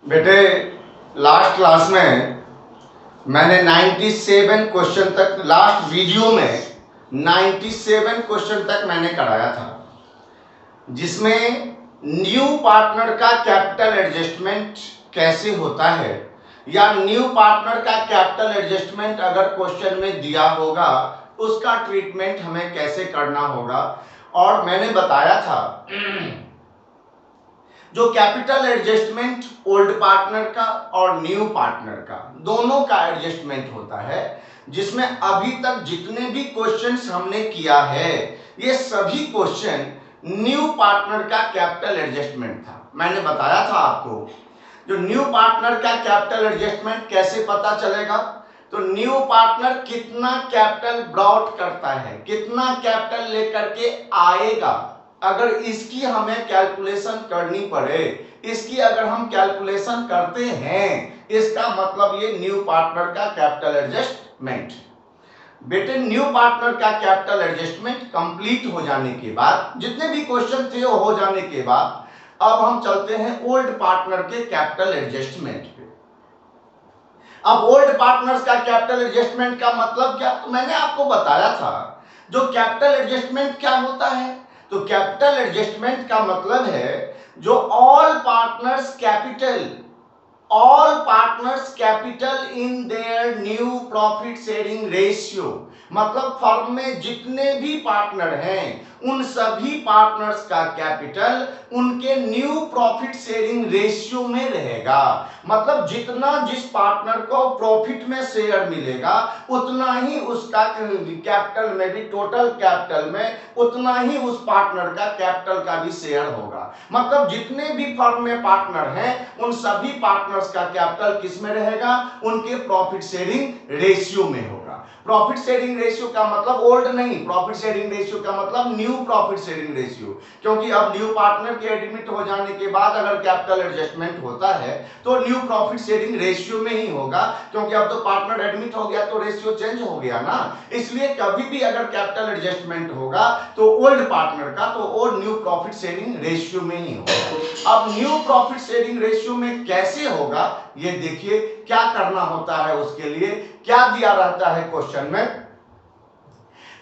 बेटे last class में मैंने 97 क्वेश्चन तक, लास्ट वीडियो में 97 क्वेश्चन तक मैंने कराया था, जिसमें न्यू पार्टनर का कैपिटल एडजस्टमेंट कैसे होता है या न्यू पार्टनर का कैपिटल एडजस्टमेंट अगर क्वेश्चन में दिया होगा उसका ट्रीटमेंट हमें कैसे करना होगा। और मैंने बताया था जो कैपिटल एडजस्टमेंट ओल्ड पार्टनर का और न्यू पार्टनर का दोनों का एडजस्टमेंट होता है, जिसमें अभी तक जितने भी क्वेश्चंस हमने किया है ये सभी क्वेश्चन न्यू पार्टनर का कैपिटल एडजस्टमेंट था। मैंने बताया था आपको जो न्यू पार्टनर का कैपिटल एडजस्टमेंट कैसे पता चलेगा, तो न्यू पार्टनर कितना कैपिटल ब्रॉट करता है, कितना कैपिटल लेकर के आएगा, अगर इसकी हमें कैलकुलेशन करनी पड़े, इसकी अगर हम कैलकुलेशन करते हैं, इसका मतलब ये न्यू पार्टनर का कैपिटल एडजस्टमेंट। बेटे न्यू पार्टनर का कैपिटल एडजस्टमेंट कंप्लीट हो जाने के बाद, जितने भी क्वेश्चन थे वो हो जाने के बाद, अब हम चलते हैं ओल्ड पार्टनर के कैपिटल एडजस्टमेंट पे। अब ओल्ड पार्टनर्स का कैपिटल एडजस्टमेंट का मतलब क्या, तो मैंने आपको बताया था जो कैपिटल एडजस्टमेंट क्या होता है, तो कैपिटल एडजस्टमेंट का मतलब है जो all partners capital in their new profit sharing ratio, मतलब फर्म में जितने भी पार्टनर हैं उन सभी पार्टनर्स का कैपिटल उनके न्यू प्रॉफिट शेयरिंग रेशियो में रहेगा। मतलब जितना जिस पार्टनर को प्रॉफिट में शेयर मिलेगा उतना ही उसका कैपिटल में भी, टोटल कैपिटल में उतना ही उस पार्टनर का कैपिटल का भी शेयर होगा। मतलब जितने भी फर्म में पार्टनर हैं उन सभी पार्टनर्स का कैपिटल किस में रहेगा, उनके प्रॉफिट शेयरिंग रेशियो में होगा। प्रॉफिट शेयरिंग रेशियो का मतलब ओल्ड नहीं, प्रॉफिट शेयरिंग रेशियो का मतलब न्यू प्रॉफिट शेयरिंग रेशियो, क्योंकि अब न्यू पार्टनर के एडमिट हो जाने के बाद अगर कैपिटल एडजस्टमेंट होता है तो न्यू प्रॉफिट शेयरिंग रेशियो में ही होगा, क्योंकि अब तो पार्टनर एडमिट हो गया तो रेशियो चेंज हो गया ना। इसलिए कभी भी अगर कैपिटल एडजस्टमेंट होगा तो ओल्ड पार्टनर का तो वो न्यू प्रॉफिट शेयरिंग रेशियो में ही होगा। अब न्यू प्रॉफिट शेयरिंग रेशियो में कैसे होगा ये देखिए, क्या करना होता है उसके लिए, क्या दिया रहता है क्वेश्चन में,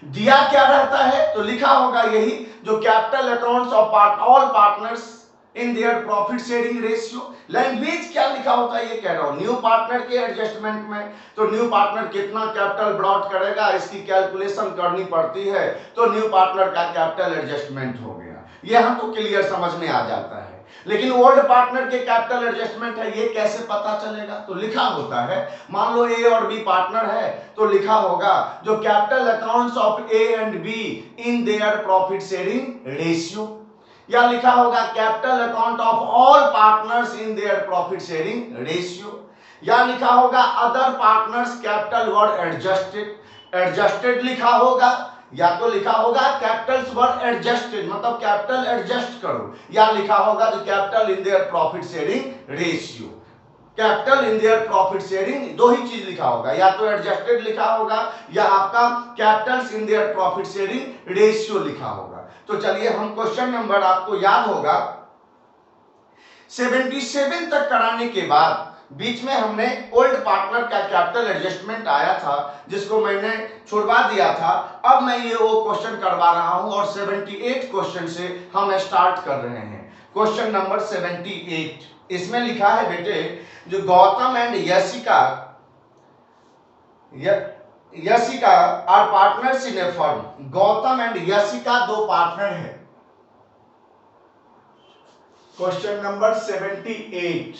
दिया क्या रहता है तो लिखा होगा यही जो capital accounts of all partners in their profit sharing ratio. Language क्या लिखा होता है ये कह रहा हूं, न्यू पार्टनर के एडजस्टमेंट में तो न्यू पार्टनर कितना कैपिटल ब्रॉट करेगा इसकी कैलकुलेशन करनी पड़ती है, तो न्यू पार्टनर का कैपिटल एडजस्टमेंट हो गया। ये हमको क्लियर समझ में आ जाता है। लेकिन ओल्ड पार्टनर के कैपिटल एडजस्टमेंट है ये कैसे पता चलेगा, तो लिखा होता है, मान लो ए और बी पार्टनर है तो लिखा होगा जो capital accounts of A and be in their profit sharing ratio, या लिखा होगा capital account of all partners in their profit sharing ratio, या लिखा होगा other partners capital word adjusted लिखा होगा, या तो लिखा होगा कैपिटल्स वर एडजस्टेड मतलब कैपिटल एडजस्ट करो, या लिखा होगा जो capital in their profit sharing ratio. Capital in their profit sharing दो ही चीज लिखा होगा, या तो एडजस्टेड लिखा होगा या आपका Capitals in their profit sharing ratio लिखा होगा। तो चलिए हम क्वेश्चन नंबर, आपको याद होगा 77 तक कराने के बाद बीच में हमने ओल्ड पार्टनर का कैपिटल एडजस्टमेंट आया था जिसको मैंने छुड़वा दिया था। अब मैं ये वो क्वेश्चन करवा रहा हूं और 78 क्वेश्चन से हम स्टार्ट कर रहे हैं। क्वेश्चन नंबर 78, इसमें लिखा है बेटे जो Gautam and Yashika are partners in a firm. Gautam and Yashika दो पार्टनर हैं। Question number 78,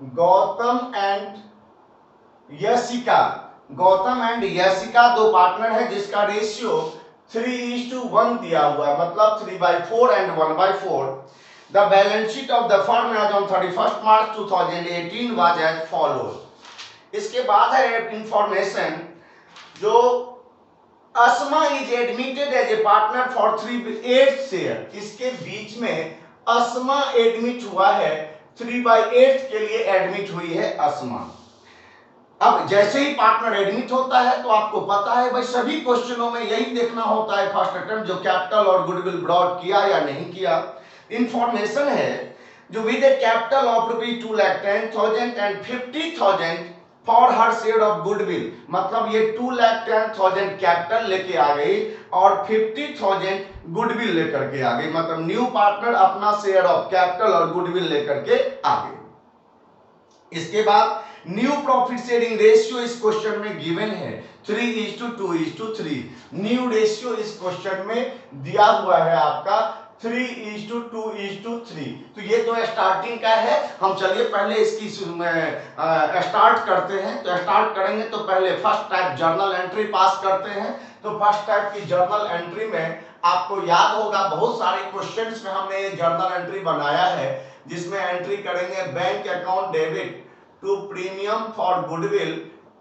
Gautam and Yashika दो पार्टनर है जिसका रेशियो 3:1 दिया हुआ है, मतलब 3/4 and 1/4। The balance sheet of the firm as on 31 March 2018 was as follows. इसके बाद है इंफॉर्मेशन जो Asma is admitted as a partner for 3/8 share. इसके बीच में अस्मा एडमिट हुआ है, 3/8 के लिए एडमिट हुई है अस्मा। अब जैसे ही पार्टनर एडमिट होता है तो आपको पता है भाई सभी क्वेश्चनों में यही देखना होता है फर्स्ट अटेम्प्ट जो कैपिटल और गुडविल ब्रॉट किया या नहीं किया। इंफॉर्मेशन है जो with A capital of ₹2,10,000 and 50,000 for her share of goodwill, मतलब ये 2,10,000 कैपिटल लेके आ गई और 50,000 गुडविल लेकर के आ गई, मतलब न्यू पार्टनर अपना शेयर ऑफ कैपिटल और गुडविल लेकर के आ गई। इसके बाद न्यू प्रॉफिट शेयरिंग रेशियो इस क्वेश्चन में गिवन है 3:2:3। न्यू रेशियो इस क्वेश्चन में दिया हुआ है आपका 3:2:3। तो ये तो स्टार्टिंग का है। हम चलिए पहले इसकी स्टार्ट करते हैं। तो स्टार्ट करेंगे तो पहले फर्स्ट टाइप जर्नल एंट्री पास करते हैं। तो फर्स्ट टाइप की जर्नल एंट्री में आपको याद होगा बहुत सारे क्वेश्चंस में हमने ये जर्नल एंट्री बनाया है, जिसमें एंट्री करेंगे bank account debit to premium for goodwill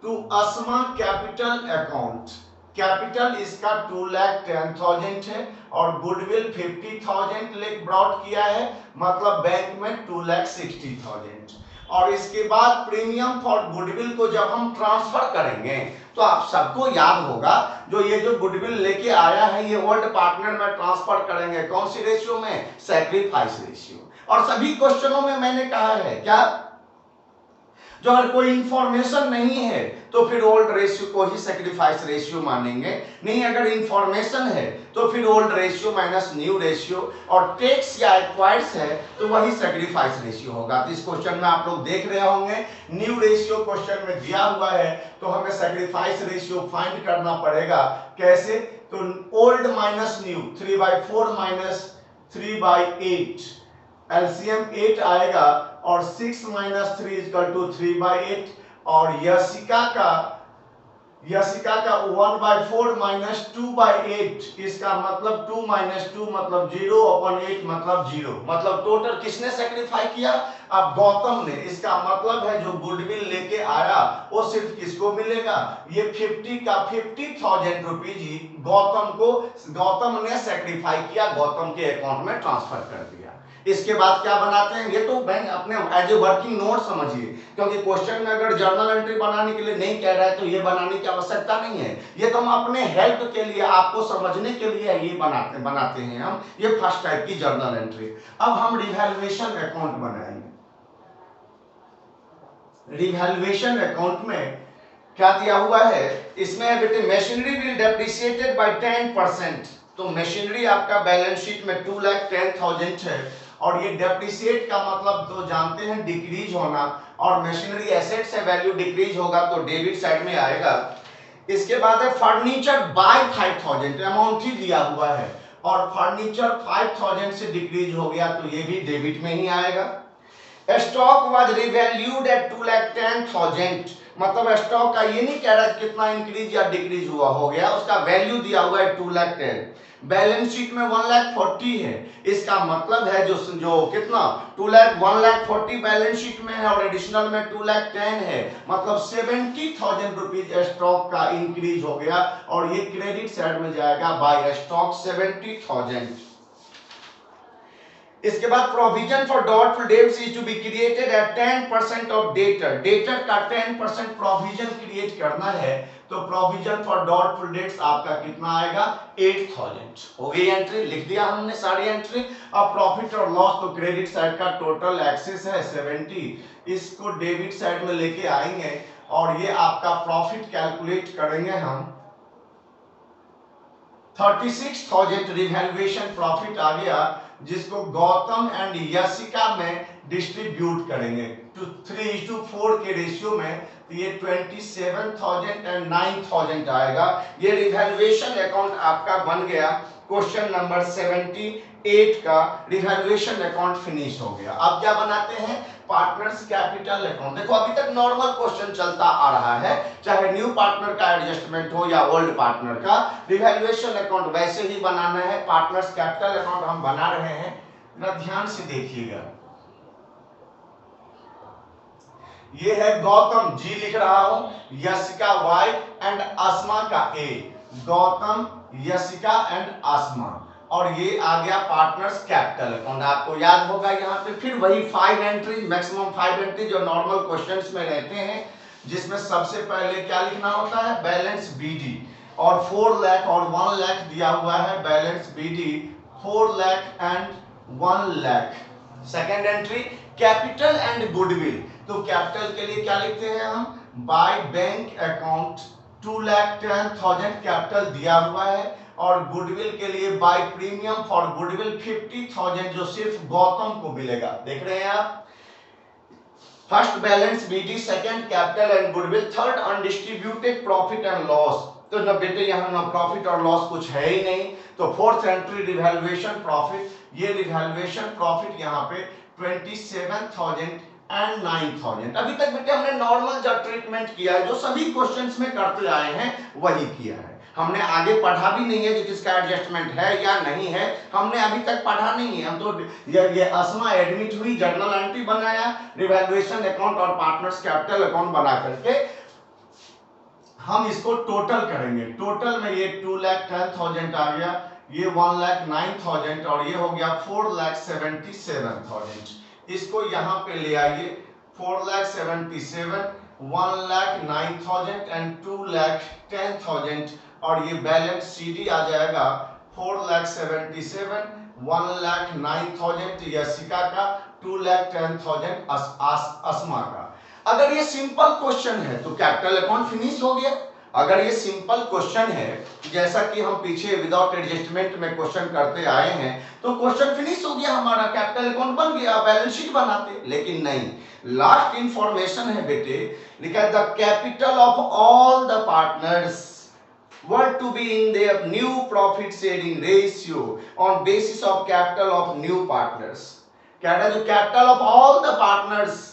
to Asma capital account. Capital इसका 2,10,000 है और गुडविल 50,000 लेक ब्रॉट किया है, मतलब बैंक में 2,60,000। और इसके बाद प्रीमियम फॉर गुडविल को जब हम ट्रांसफर करेंगे तो आप सबको याद होगा जो ये जो गुडविल लेके आया है ये ओल्ड पार्टनर में ट्रांसफर करेंगे कौन सी रेशियो में, सैक्रिफाइस रेशियो। और सभी क्वेश्चनों में मैंने कहा है क्या, जो अगर कोई इंफॉर्मेशन नहीं है तो फिर ओल्ड रेशियो को ही सैक्रिफाइस रेशियो मानेंगे, नहीं अगर इंफॉर्मेशन है तो फिर old ratio minus new ratio, और टैक्स या एक्वायर्स है तो वही सैक्रिफाइस रेशियो होगा। तो इस क्वेश्चन में आप लोग देख रहे होंगे न्यू रेशियो क्वेश्चन में दिया हुआ है, तो हमें सैक्रिफाइस रेशियो फाइंड करना पड़ेगा। कैसे, तो old minus new 3/4 minus 3/8, LCM 8 आएगा और 6 माइनस 3 इक्वल टू 3/8, और यशिका का 1/4 माइनस 2/8, इसका मतलब 2 माइनस 2 मतलब 0/8 मतलब 0, मतलब टोटल किसने सेक्रीफाई किया, अब गौतम ने। इसका मतलब है जो गुडविल लेके आया वो सिर्फ किसको मिलेगा, ये 50,000 रुपीज ही गौतम ने सेक्रीफाई किया, गौतम के अकाउंट में ट्रांसफर कर दिया। इसके बाद क्या बनाते हैं, ये तो बैंक अपने एज ए वर्किंग नोट समझिए, क्योंकि क्वेश्चन में अगर जर्नल एंट्री बनाने के लिए नहीं कह रहा है तो ये बनाने की आवश्यकता नहीं है, ये तो हम अपने हेल्प के लिए आपको समझने के लिए ये बनाते हैं हम, ये फर्स्ट टाइप की जर्नल एंट्री। अब हम रिवैल्यूएशन अकाउंट बनाएंगे। रिवैल्यूएशन अकाउंट में क्या दिया हुआ है, इसमें बेटे मशीनरी विल डेप्रिसिएटेड बाय 10%, तो मशीनरी आपका बैलेंस शीट में 2,10,000 है, और ये डेप्रिसिएट का मतलब तो जानते हैं डिक्रीज होना, और मशीनरी एसेट से वैल्यू डिक्रीज होगा तो डेबिट साइड में आएगा। इसके बाद है फर्नीचर बाय 5,000, अमाउंट ही दिया हुआ है, और फर्नीचर 5,000 से डिक्रीज हो गया तो ये भी डेबिट में ही आएगा। स्टॉक वाज रिवैल्यूड एट 2,10,000, मतलब स्टॉक का ये नहीं कह रहा कितना इंक्रीज या डिक्रीज हुआ, हो गया, उसका वैल्यू दिया हुआ है 2,10,000। बैलेंस शीट में 1,40,000 है, इसका मतलब है जो कितना 1,40,000 बैलेंस शीट में है और एडिशनल में 2,10,000 है, मतलब 70,000 रुपीज स्टॉक का इंक्रीज हो गया, और ये क्रेडिट साइड में जाएगा बाय स्टॉक 70,000। इसके बाद provision for doubtful debts is to be created at 10% of debtor, debtor का 10% प्रोविजन क्रिएट करना है, तो प्रोविजन फॉर डाउटफुल डेट्स आपका कितना आएगा 8,000। हो गई एंट्री, लिख दिया हमने सारी एंट्री। अब प्रॉफिट और लॉस तो क्रेडिट साइड का टोटल एक्सेस है 70, इसको डेबिट साइड में लेके आएंगे और ये आपका प्रॉफिट कैलकुलेट करेंगे हम 36,000 रिवैल्यूएशन प्रॉफिट आ गया, जिसको गौतम एंड यशिका में डिस्ट्रीब्यूट करेंगे 3:4 के रेशियो में, तो ये 27,000 एंड 9,000 आएगा। ये रिवैल्यूएशन अकाउंट आपका बन गया। क्वेश्चन नंबर 78 का रिवैल्यूएशन अकाउंट फिनिश हो गया। अब क्या बनाते हैं, पार्टनर्स कैपिटल अकाउंट। देखो अभी तक नॉर्मल क्वेश्चन चलता आ रहा है, चाहे न्यू पार्टनर का एडजस्टमेंट हो या ओल्ड पार्टनर का, रिवैल्यूएशन अकाउंट वैसे ही बनाना है। पार्टनर्स कैपिटल अकाउंट हम बना रहे हैं, जरा ध्यान से देखिएगा। ये है गौतम, जी लिख रहा हूं, यशिका वाई एंड अस्मा का ए, गौतम यशिका एंड अस्मा, और ये आ गया पार्टनर्स कैपिटल अकाउंट। आपको याद होगा यहाँ पे फिर वही 5 एंट्री, मैक्सिमम 5 एंट्री जो नॉर्मल क्वेश्चंस में रहते हैं, जिसमें सबसे पहले क्या लिखना होता है, बैलेंस बीडी, और 4 लाख और 1 लाख दिया हुआ है, balance BD 4 lakh and 1 lakh, second entry capital and goodwill. तो कैपिटल के लिए क्या लिखते हैं हम, बाय बैंक अकाउंट 2,10,000 कैपिटल दिया हुआ है, और गुडविल के लिए बाय प्रीमियम फॉर गुडविल 50,000 जो सिर्फ गौतम को मिलेगा। देख रहे हैं आप, first balance BD, second capital and goodwill, third undistributed profit and loss. तो ना बेटे यहाँ ना प्रॉफिट और लॉस कुछ है ही नहीं। तो फोर्थ एंट्री रिवैल्यूएशन प्रॉफिट, ये रिवैल्यूएशन प्रॉफिट यहाँ पे 27,000 एंड 9,000। अभी तक बेटे हमने नॉर्मल जो ट्रीटमेंट किया है, जो सभी क्वेश्चंस में करते आए हैं वही किया है। हमने आगे पढ़ा भी नहीं है कि किसका एडजस्टमेंट है या नहीं है, हमने अभी तक पढ़ा नहीं है। हम तो ये असमा एडमिट हुई, जर्नल एंट्री बनाया, रिवैल्यूएशन अकाउंट और पार्टनर्स कैपिटल अकाउंट बना करके हम इसको टोटल करेंगे। टोटल में ये 2,10,000 आ गया, ये 1,09,000 और ये हो गया 4,77,000। इसको यहाँ पे ले आइए, 4,77,000, 1,09,000 एंड 2,10,000, और ये बैलेंस सीडी आ जाएगा 4,77,000, 1,09,000 यशिका का, 2,10,000 अस्मा का। अगर ये सिंपल क्वेश्चन है तो कैपिटल अकाउंट फिनिश हो गया। अगर ये सिंपल क्वेश्चन है, जैसा कि हम पीछे विदाउट एडजस्टमेंट में क्वेश्चन करते आए हैं, तो क्वेश्चन फिनिश हो गया हमारा, कैपिटल अकाउंट बन गया, बैलेंस शीट बनाते। लेकिन नहीं, लास्ट इंफॉर्मेशन है बेटे, लिखा है the capital of all the partners were to be in their new profit sharing ratio on basis of capital of new partners। कह रहा है जो capital of all the partners,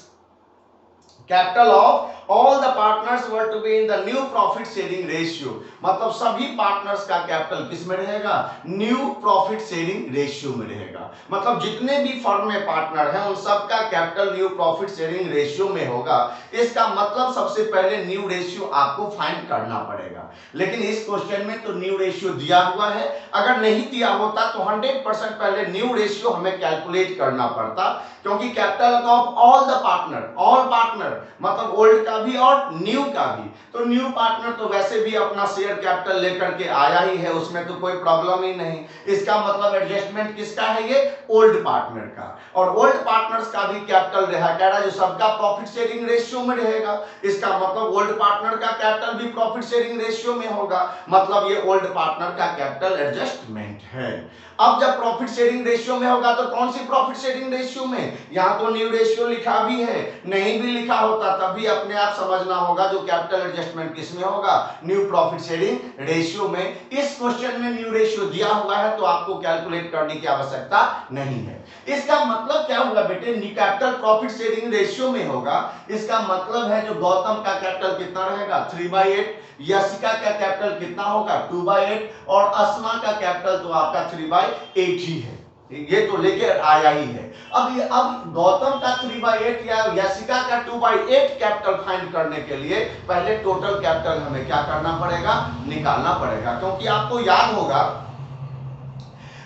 capital of all the partners were to be in the new profit sharing ratio, मतलब सभी partners का capital किस में रहेगा, न्यू प्रॉफिट शेयरिंग रेशियो में रहेगा। मतलब जितने भी फर्म में पार्टनर हैं उन सबका capital new profit sharing ratio में होगा। इसका मतलब सबसे पहले न्यू रेशियो आपको फाइंड करना पड़ेगा। लेकिन इस क्वेश्चन में तो न्यू रेशियो दिया हुआ है, अगर नहीं दिया होता तो 100% पहले न्यू रेशियो हमें कैलकुलेट करना पड़ता, क्योंकि capital of all the partner, all partner मतलब ओल्ड का भी और न्यू का भी। तो न्यू पार्टनर तो वैसे भी अपना शेयर कैपिटल लेकर के आया ही है, उसमें तो कोई प्रॉब्लम ही नहीं। इसका मतलब एडजस्टमेंट किसका है, ये ओल्ड पार्टनर का। और ओल्ड पार्टनर्स का भी कैपिटल रहा, कह रहा है जो सबका प्रॉफिट शेयरिंग रेशियो में रहेगा। इसका मतलब ओल्ड पार्टनर का कैपिटल भी प्रॉफिट शेयरिंग रेशियो में होगा, मतलब ये ओल्ड पार्टनर का कैपिटल एडजस्टमेंट है। अब जब प्रॉफिट शेयरिंग रेशियो में होगा तो कौन सी प्रॉफिट शेयरिंग रेशियो में, यहां तो न्यू रेशियो लिखा भी है, नहीं भी लिखा होता तब भी अपने आप समझना होगा जो कैपिटल एडजस्टमेंट किसमें होगा, न्यू प्रॉफिट शेयरिंग रेशियो में। इस क्वेश्चन में न्यू रेशियो दिया हुआ है तो आपको कैलकुलेट करने की आवश्यकता नहीं है। इसका मतलब क्या होगा बेटे, कैपिटल प्रॉफिट शेयरिंग रेशियो में होगा। इसका मतलब है जो गौतम का कैपिटल कितना रहेगा, 3/8, यशिका का कैपिटल कितना होगा, 2/8, और अस्मा का कैपिटल तो आपका 3/8 ही है, ये तो लेके आया ही है। अब गौतम का 3/8 या यशिका का 2/8 कैपिटल फाइंड करने के लिए पहले टोटल कैपिटल हमें क्या करना पड़ेगा, निकालना पड़ेगा। क्योंकि आपको याद होगा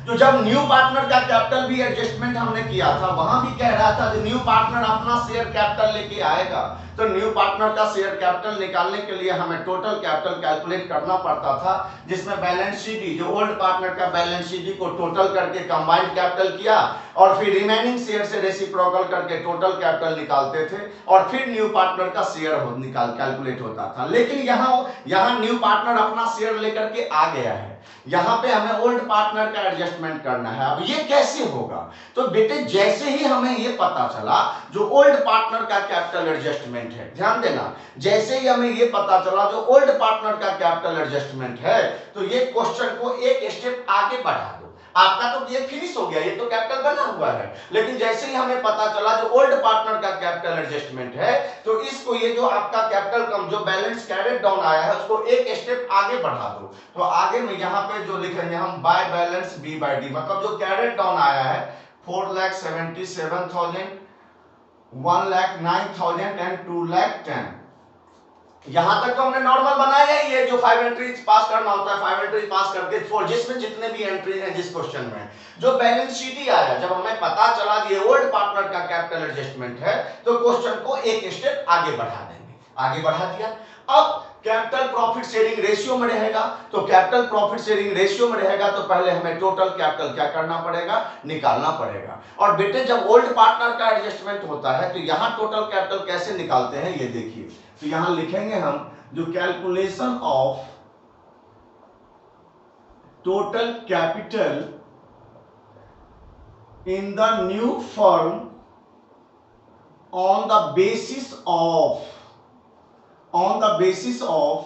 तो जब न्यू पार्टनर का कैपिटल भी एडजस्टमेंट हमने किया था, वहां भी कह रहा था कि न्यू पार्टनर अपना शेयर कैपिटल लेके आएगा। तो न्यू पार्टनर का शेयर कैपिटल निकालने के लिए हमें टोटल कैपिटल कैलकुलेट करना पड़ता था, जिसमें बैलेंस शीट जो ओल्ड पार्टनर का बैलेंस शीट को टोटल करके कंबाइंड कैपिटल किया, और फिर रिमेनिंग शेयर से रेसिप्रोकल करके टोटल कैपिटल निकालते थे, और फिर न्यू पार्टनर का शेयर निकाल कैलकुलेट होता था। लेकिन यहाँ न्यू पार्टनर अपना शेयर लेकर के आ गया है, यहां पे हमें ओल्ड पार्टनर का एडजस्टमेंट करना है। अब ये कैसे होगा, तो बेटे जैसे ही हमें ये पता चला जो ओल्ड पार्टनर का कैपिटल एडजस्टमेंट है, ध्यान देना, जैसे ही हमें ये पता चला जो ओल्ड पार्टनर का कैपिटल एडजस्टमेंट है, तो ये क्वेश्चन को एक स्टेप आगे बढ़ा दो। आपका तो ये फिनिश हो गया, ये तो कैपिटल बना हुआ है, लेकिन जैसे ही हमें पता चला जो ओल्ड पार्टनर का कैपिटल एडजस्टमेंट है, तो इसको ये जो आपका कैपिटल कम जो बैलेंस कैरेट डाउन आया है उसको एक स्टेप आगे बढ़ा दो। तो आगे में यहाँ पे जो लिखेंगे हम बाय बैलेंस B/D, मतलब जो कैरेट डाउन आया है 4,77,000, 1,09,000 एंड 2,10,000। यहां तक तो हमने नॉर्मल बनाया ही है, जो 5 एंट्रीज पास करना होता है, 5 एंट्रीज पास करके 4, जिसमें जितने भी एंट्रीज हैं जिस क्वेश्चन में जो बैलेंस शीट ही आया, जब हमें पता चला कि ये ओल्ड पार्टनर का कैपिटल एडजस्टमेंट है, तो क्वेश्चन को एक स्टेप आगे बढ़ा देंगे, आगे बढ़ा दिया। अब कैपिटल प्रॉफिट शेयरिंग रेशियो में रहेगा। तो कैपिटल प्रॉफिट शेयरिंग रेशियो में रहेगा तो पहले हमें टोटल कैपिटल क्या करना पड़ेगा, निकालना पड़ेगा। और बेटे जब ओल्ड पार्टनर का एडजस्टमेंट होता है तो यहां टोटल कैपिटल कैसे निकालते हैं ये देखिए। तो यहां लिखेंगे हम जो calculation of total capital in the new firm on the basis of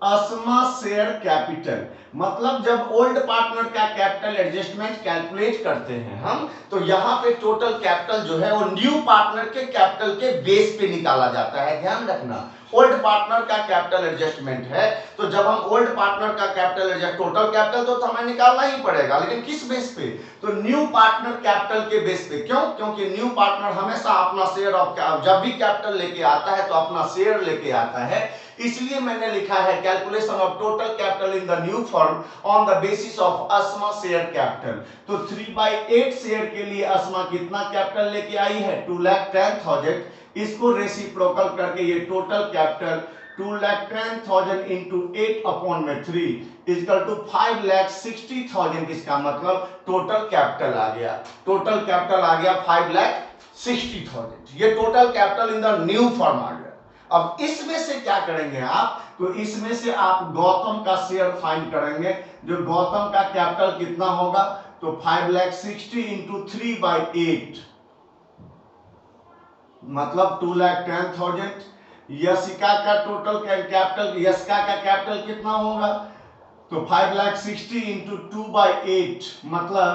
Asma share capital. मतलब जब ओल्ड पार्टनर का कैपिटल एडजस्टमेंट कैलकुलेट करते हैं हम, तो यहां पे टोटल कैपिटल जो है वो न्यू पार्टनर के कैपिटल के बेस पे निकाला जाता है। ध्यान रखना, ओल्ड पार्टनर का कैपिटल एडजस्टमेंट है तो जब हम ओल्ड पार्टनर का कैपिटल एडजस्ट, टोटल कैपिटल तो हमें निकालना ही पड़ेगा, लेकिन किस बेस पे, तो न्यू पार्टनर कैपिटल के बेस पे। क्यों? क्योंकि न्यू पार्टनर हमेशा अपना शेयर ऑफ, जब भी कैपिटल लेके आता है तो अपना शेयर लेके आता है, इसलिए मैंने लिखा है calculation of total capital in the new firm on the basis of Asma share capital. तो 3/8 शेयर के लिए असमा कितना कैपिटल लेके आई है, 2,10,000। इसको रेसिप्रोकल करके ये total capital 2,10,000 into 8/3 equal to 5,60,000। इसका मतलब टोटल कैपिटल आ गया, टोटल कैपिटल आ गया 5,60,000। ये total capital in the new firm आ गया। अब इसमें से क्या करेंगे आप, तो इसमें से आप गौतम का शेयर फाइंड करेंगे। जो गौतम का कैपिटल कितना होगा, तो 5,60,000 इंटू 3/8 मतलब 2,10,000। यशिका का टोटल कैपिटल, यशिका का कैपिटल कितना होगा, तो 5,60,000 इंटू 2/8 मतलब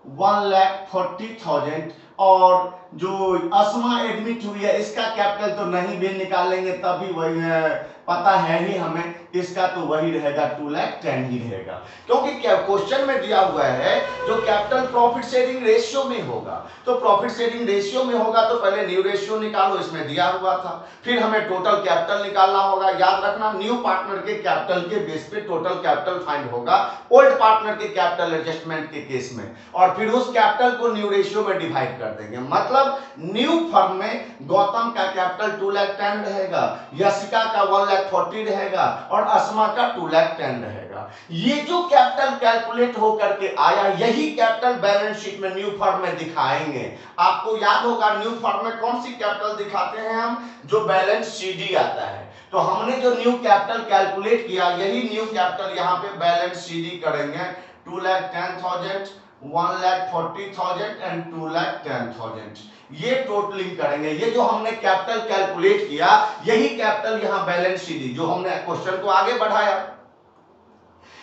1,40,000। और जो असमा एडमिट हुई है इसका कैपिटल तो नहीं भी निकालेंगे तब भी वही है, पता है ही हमें, इसका तो वही रहेगा 2,10,000 ही रहेगा। क्योंकि क्या क्वेश्चन में दिया हुआ है जो कैपिटल प्रॉफिट शेयरिंग रेशियो में होगा, तो प्रॉफिट शेयरिंग रेशियो में होगा तो पहले न्यू रेशियो निकालो, इसमें दिया हुआ था। फिर हमें टोटल कैपिटल निकालना होगा। याद रखना, न्यू पार्टनर के कैपिटल के बेस पे टोटल कैपिटल फाइंड होगा ओल्ड पार्टनर के कैपिटल एडजस्टमेंट के केस में, और फिर उस कैपिटल को न्यू रेशियो में डिवाइड कर देंगे। मतलब न्यू फर्म में गौतम का कैपिटल 2,10,000 रहेगा, यशिका का 1,40,000 रहेगा और असमा का 2,10,000 रहेगा। ये जो कैपिटल कैलकुलेट होकर के आया, यही कैपिटल बैलेंस शीट में न्यू फर्म में दिखाएंगे। आपको याद होगा न्यू फर्म में कौन सी कैपिटल दिखाते हैं हम, जो बैलेंस सीडी आता है। तो हमने जो न्यू कैपिटल कैलकुलेट किया, यही न्यू कैपिटल यहाँ पे बैलेंस सीडी करेंगे। 2,10,000, 1,40,000 एंड 2,10,000 ये टोटलिंग करेंगे। ये जो हमने कैपिटल कैलकुलेट किया, यही कैपिटल यहां बैलेंस सीडी, जो हमने क्वेश्चन को आगे बढ़ाया,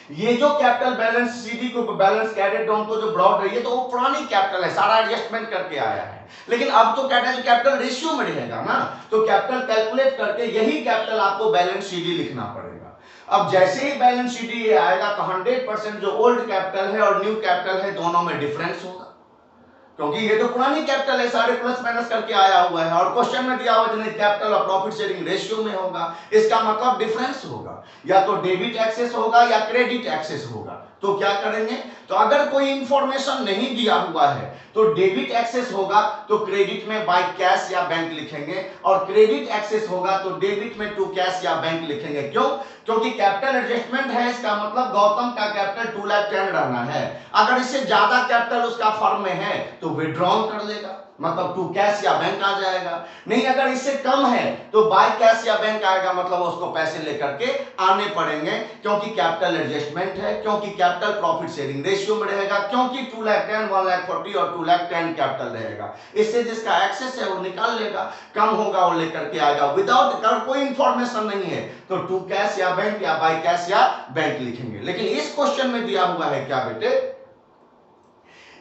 ये जो कैपिटल बैलेंस सीडी को बैलेंस कैडेड डाउन को जो ब्रॉड रही है, तो वो पुरानी कैपिटल है, सारा एडजस्टमेंट करके आया है। लेकिन अब तो कैपिटल रेशियो में रहेगा ना, तो कैपिटल कैलकुलेट करके यही कैपिटल आपको बैलेंस सीडी लिखना पड़ेगा। अब जैसे ही बैलेंस शीट ये आएगा तो 100% जो ओल्ड कैपिटल है और न्यू कैपिटल है दोनों में डिफरेंस होगा, क्योंकि ये तो पुरानी कैपिटल है, सारे प्लस माइनस करके आया हुआ है, और क्वेश्चन में दिया हुआ है कैपिटल और प्रॉफिट शेयरिंग रेशियो में होगा। इसका मतलब डिफरेंस होगा, या तो डेबिट एक्सेस होगा या क्रेडिट एक्सेस होगा। तो क्या करेंगे, तो अगर कोई इंफॉर्मेशन नहीं दिया हुआ है तो डेबिट एक्सेस होगा तो क्रेडिट में बाय कैश या बैंक लिखेंगे, और क्रेडिट एक्सेस होगा तो डेबिट में टू कैश या बैंक लिखेंगे। क्यों? क्योंकि कैपिटल एडजस्टमेंट है, इसका मतलब गौतम का कैपिटल 2,10,000 रहना है। अगर इससे ज्यादा कैपिटल उसका फर्म में है तो विड्रॉल कर लेगा, मतलब टू कैश या बैंक आ जाएगा। नहीं, अगर इससे कम है तो बाय कैश या बैंक आएगा, मतलब उसको पैसे लेकर के आने पड़ेंगे, क्योंकि कैपिटल एडजस्टमेंट है, क्योंकि कैपिटल प्रॉफिट शेयरिंग रेशियो में रहेगा, क्योंकि 2,10,000, 1,40,000 और 2,10,000 कैपिटल रहेगा। इससे जिसका एक्सेस है वो निकाल लेगा, कम होगा वो लेकर के आएगा। विदाउट, अगर कोई इंफॉर्मेशन नहीं है तो टू कैश या बैंक या बाय कैश या बैंक लिखेंगे। लेकिन इस क्वेश्चन में दिया हुआ है क्या बेटे,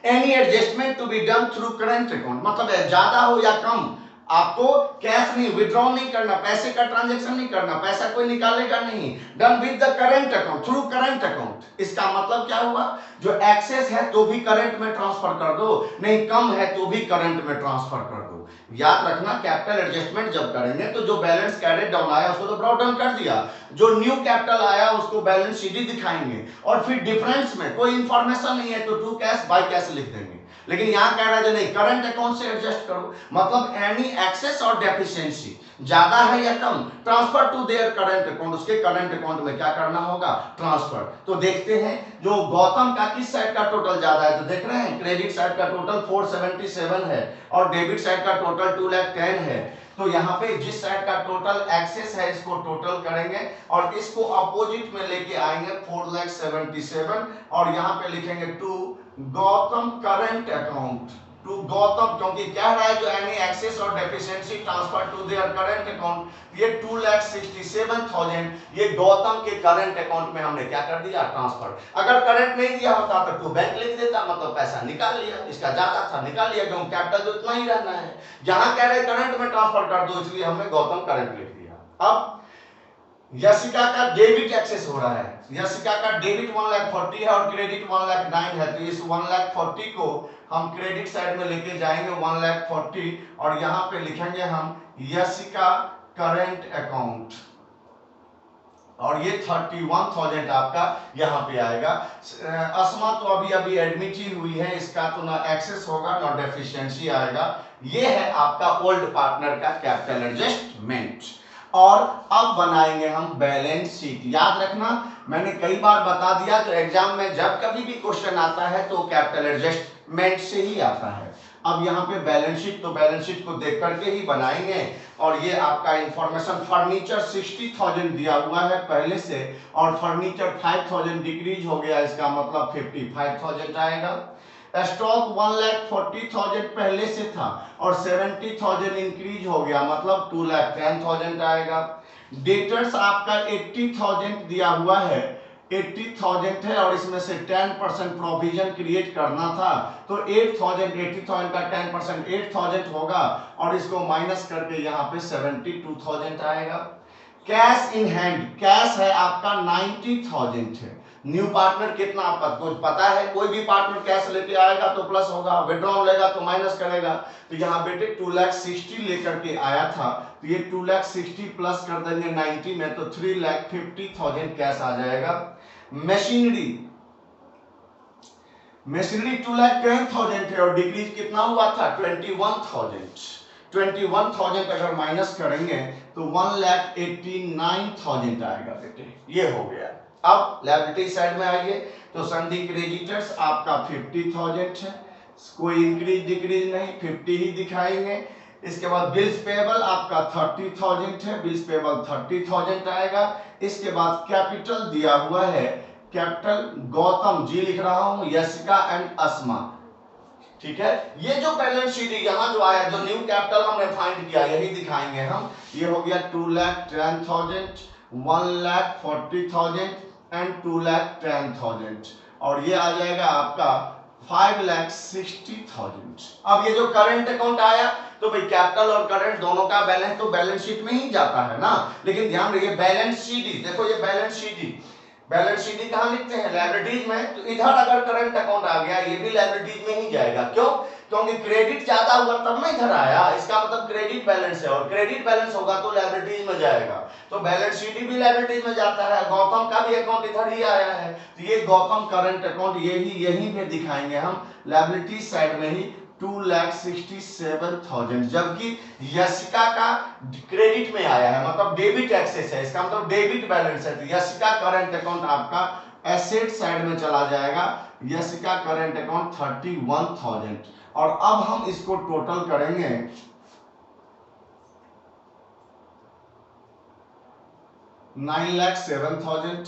any adjustment to be done through current account, मतलब ज्यादा हो या कम आपको कैश नहीं, विड्रॉ नहीं करना, पैसे का ट्रांजैक्शन नहीं करना, पैसा कोई निकालेगा नहीं, done with the current account, through current account. इसका मतलब क्या हुआ, जो एक्सेस है तो भी करंट में ट्रांसफर कर दो, नहीं कम है तो भी करंट में ट्रांसफर कर दो। याद रखना, कैपिटल एडजस्टमेंट जब करेंगे तो जो बैलेंस कैरेट डाउन आया उसको तो ब्रॉट डाउन कर दिया, जो न्यू कैपिटल आया उसको बैलेंस शीट दिखाएंगे, और फिर डिफरेंस में कोई इंफॉर्मेशन नहीं है तो टू कैश बाय कैश लिख देंगे। लेकिन यहाँ कह रहा है जो नहीं, करंट अकाउंट से एडजस्ट करो, मतलब एनी एक्सेस और डेफिशिएंसी ज्यादा है या कम, transfer to their current account, उसके करंट अकाउंट में क्या करना होगा, ट्रांसफर। तो देखते हैं जो गौतम का किस साइड का टोटल ज्यादा है, तो देख रहे हैं क्रेडिट साइड का टोटल 477 है और डेबिट साइड का टोटल 210 है। तो यहाँ पे जिस साइड का टोटल एक्सेस है इसको टोटल करेंगे और इसको अपोजिट में लेके आएंगे 4,77 और यहाँ पे लिखेंगे to Gautam current account, to Gautam, क्योंकि कह रहा है जो एनी एक्सेस और deficiency transfer to their current account, ये 2,67,000 ये गौतम के करंट अकाउंट में हमने क्या कर दिया, ट्रांसफर। अगर करंट नहीं दिया होता तो टू बैंक लिख देता, मतलब पैसा निकाल लिया, इसका ज्यादा था निकाल लिया, क्योंकि कैपिटल तो इतना ही रहना है। जहां कह रहे करंट में ट्रांसफर कर दो, इसलिए हमने गौतम करंट लिख दिया। अब यशिका का डेबिट एक्सेस हो रहा है, यशिका का डेबिट 1,40,000 है और क्रेडिट 1,09,000 है, तो इस 1,40,000 को हम क्रेडिट साइड में लेके जाएंगे 1,40,000 और यहाँ पे लिखेंगे हम यशिका करंट अकाउंट और ये 31,000 आपका यहाँ पे आएगा। अस्मा तो अभी अभी एडमिट ही हुई है, इसका तो ना एक्सेस होगा ना डेफिशिएंसी आएगा। ये है आपका ओल्ड पार्टनर का कैपिटल एडजस्टमेंट। और अब बनाएंगे हम बैलेंस शीट। याद रखना मैंने कई बार बता दिया, तो एग्जाम में जब कभी भी क्वेश्चन आता है तो कैपिटल एडजस्टमेंट से ही आता है। अब यहाँ पे बैलेंस शीट, तो बैलेंस शीट को देख करके ही बनाएंगे। और ये आपका इंफॉर्मेशन, फर्नीचर 60,000 दिया हुआ है पहले से और फर्नीचर 5,000 डिक्रीज हो गया, इसका मतलब 55,000 आएगा। स्टॉक 1,40,000 पहले से था और 70,000 इंक्रीज हो गया, मतलब 2,10,000 आएगा। डेटर्स आपका 80,000 दिया हुआ है, 80,000 है और इसमें से 10% प्रोविजन क्रिएट करना था, तो 80,000 का 10% 8,000 होगा और इसको माइनस करके यहाँ पे 72,000 आएगा। कैश इन हैंड, कैश है आपका 90,000 है। न्यू पार्टनर कितना आपका कुछ पता है, कोई भी पार्टनर कैश लेके आएगा तो प्लस होगा, विड्रॉल लेगा तो माइनस करेगा। तो यहाँ बेटे 2,60,000 लेकर के आया था, तो ये 2,60,000 प्लस कर देंगे 90 में, तो 3,50,000 कैश आ जाएगा। मशीनरी 2,10,000 थे और डिक्रीज कितना हुआ था 21,000 अगर माइनस करेंगे तो 1,89,000 आएगा बेटे, ये हो गया। अब लायबिलिटी साइड में आइए, तो संधि क्रेडिटर्स आपका 50,000 है, कोई इंक्रीज डिक्रीज नहीं, 50 ही दिखाएंगे। इसके बाद बिल्स पेबल आपका 30,000 है, बिल्स पेबल 30,000 आएगा। इसके बाद कैपिटल दिया हुआ है, कैपिटल गौतम जी लिख रहा हूं, यशिका एंड अस्मा, ठीक है। ये जो बैलेंस शीट यहाँ जो आया, जो न्यू कैपिटल हमने फाइंड किया, यही दिखाएंगे हम। ये हो गया 2,10,000, 1,40,000 एंड 2,10,000 और ये आ जाएगा आपका 5,60,000। अब ये जो करंट अकाउंट आया, तो भाई कैपिटल और करंट दोनों का बैलेंस तो बैलेंस शीट में ही जाता है ना, लेकिन ध्यान रखिए बैलेंस शीट, देखो ये बैलेंस शीट कहां लिखते हैं, लायबिलिटीज में, तो इधर अगर करंट अकाउंट आ गया ये भी लायबिलिटीज में ही जाएगा। क्यों? क्योंकि क्रेडिट ज्यादा हुआ तब ना इधर आया, इसका मतलब क्रेडिट बैलेंस है और क्रेडिट बैलेंस होगा तो लायबिलिटीज में जाएगा, तो बैलेंस शीट भी लायबिलिटीज में जाता है। गौतम का भी अकाउंट इधर ही आया है, तो ये गौतम करंट अकाउंट यही पे दिखाएंगे हम, लायबिलिटी साइड में ही 2,67,000, जबकि यशिका का क्रेडिट में आया है, मतलब डेबिट एक्सेस है, इसका मतलब डेबिट बैलेंस है, तो यशिका करंट अकाउंट आपका एसेट साइड में चला जाएगा। यशिका करंट अकाउंट 31,000 और अब हम इसको टोटल करेंगे, 9,07,000,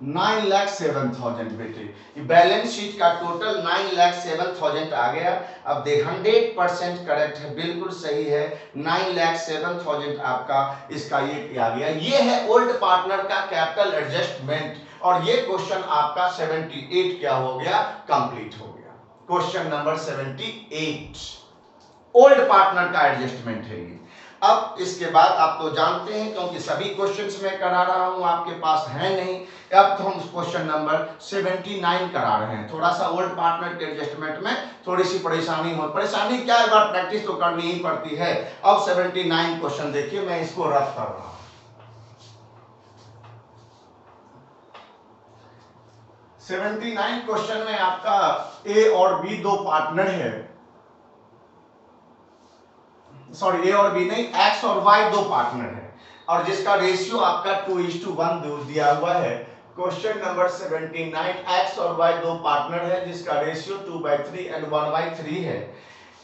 9,07,000 बेटे, बैलेंस शीट का टोटल 9,07,000 आ गया। अब देख 100% करेक्ट है, बिल्कुल सही है, 9,07,000 आपका इसका ये आ गया। ये है ओल्ड पार्टनर का कैपिटल एडजस्टमेंट और ये क्वेश्चन आपका 78 क्या हो गया, कंप्लीट हो गया। क्वेश्चन नंबर 78 ओल्ड पार्टनर का एडजस्टमेंट है ये। अब इसके बाद आप तो जानते हैं, क्योंकि सभी क्वेश्चंस में करा रहा हूं, आपके पास है नहीं, अब तो हम क्वेश्चन नंबर 79 करा रहे हैं। थोड़ा सा ओल्ड पार्टनर के एडजस्टमेंट में थोड़ी सी परेशानी क्या है, प्रैक्टिस तो करनी ही पड़ती है। अब 79 क्वेश्चन देखिए, मैं इसको रफ कर रहा हूं। 79 क्वेश्चन में आपका ए और बी दो पार्टनर है, सॉरी ए और बी नहीं, एक्स और वाई दो पार्टनर है और जिसका रेशियो आपका 2:1 दिया हुआ है। क्वेश्चन नंबर 79, एक्स और वाई दो पार्टनर है जिसका रेशियो 2/3 एंड 1/3 है।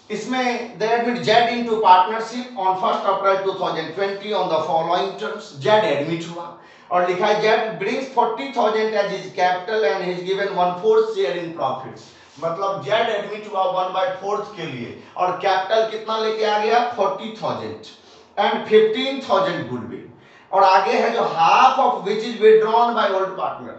इसमें they admit Z into partnership on 1st April 2020 on the following terms. Z admit हुआ और लिखा है Z brings 40,000 as his capital and is given 1/4 share in profits। मतलब Z admit हुआ 1/4 के लिए और कैपिटल कितना लेके आ गया 40,000 एंड 15,000 गुडविल और आगे है जो half of which is withdrawn by old partner.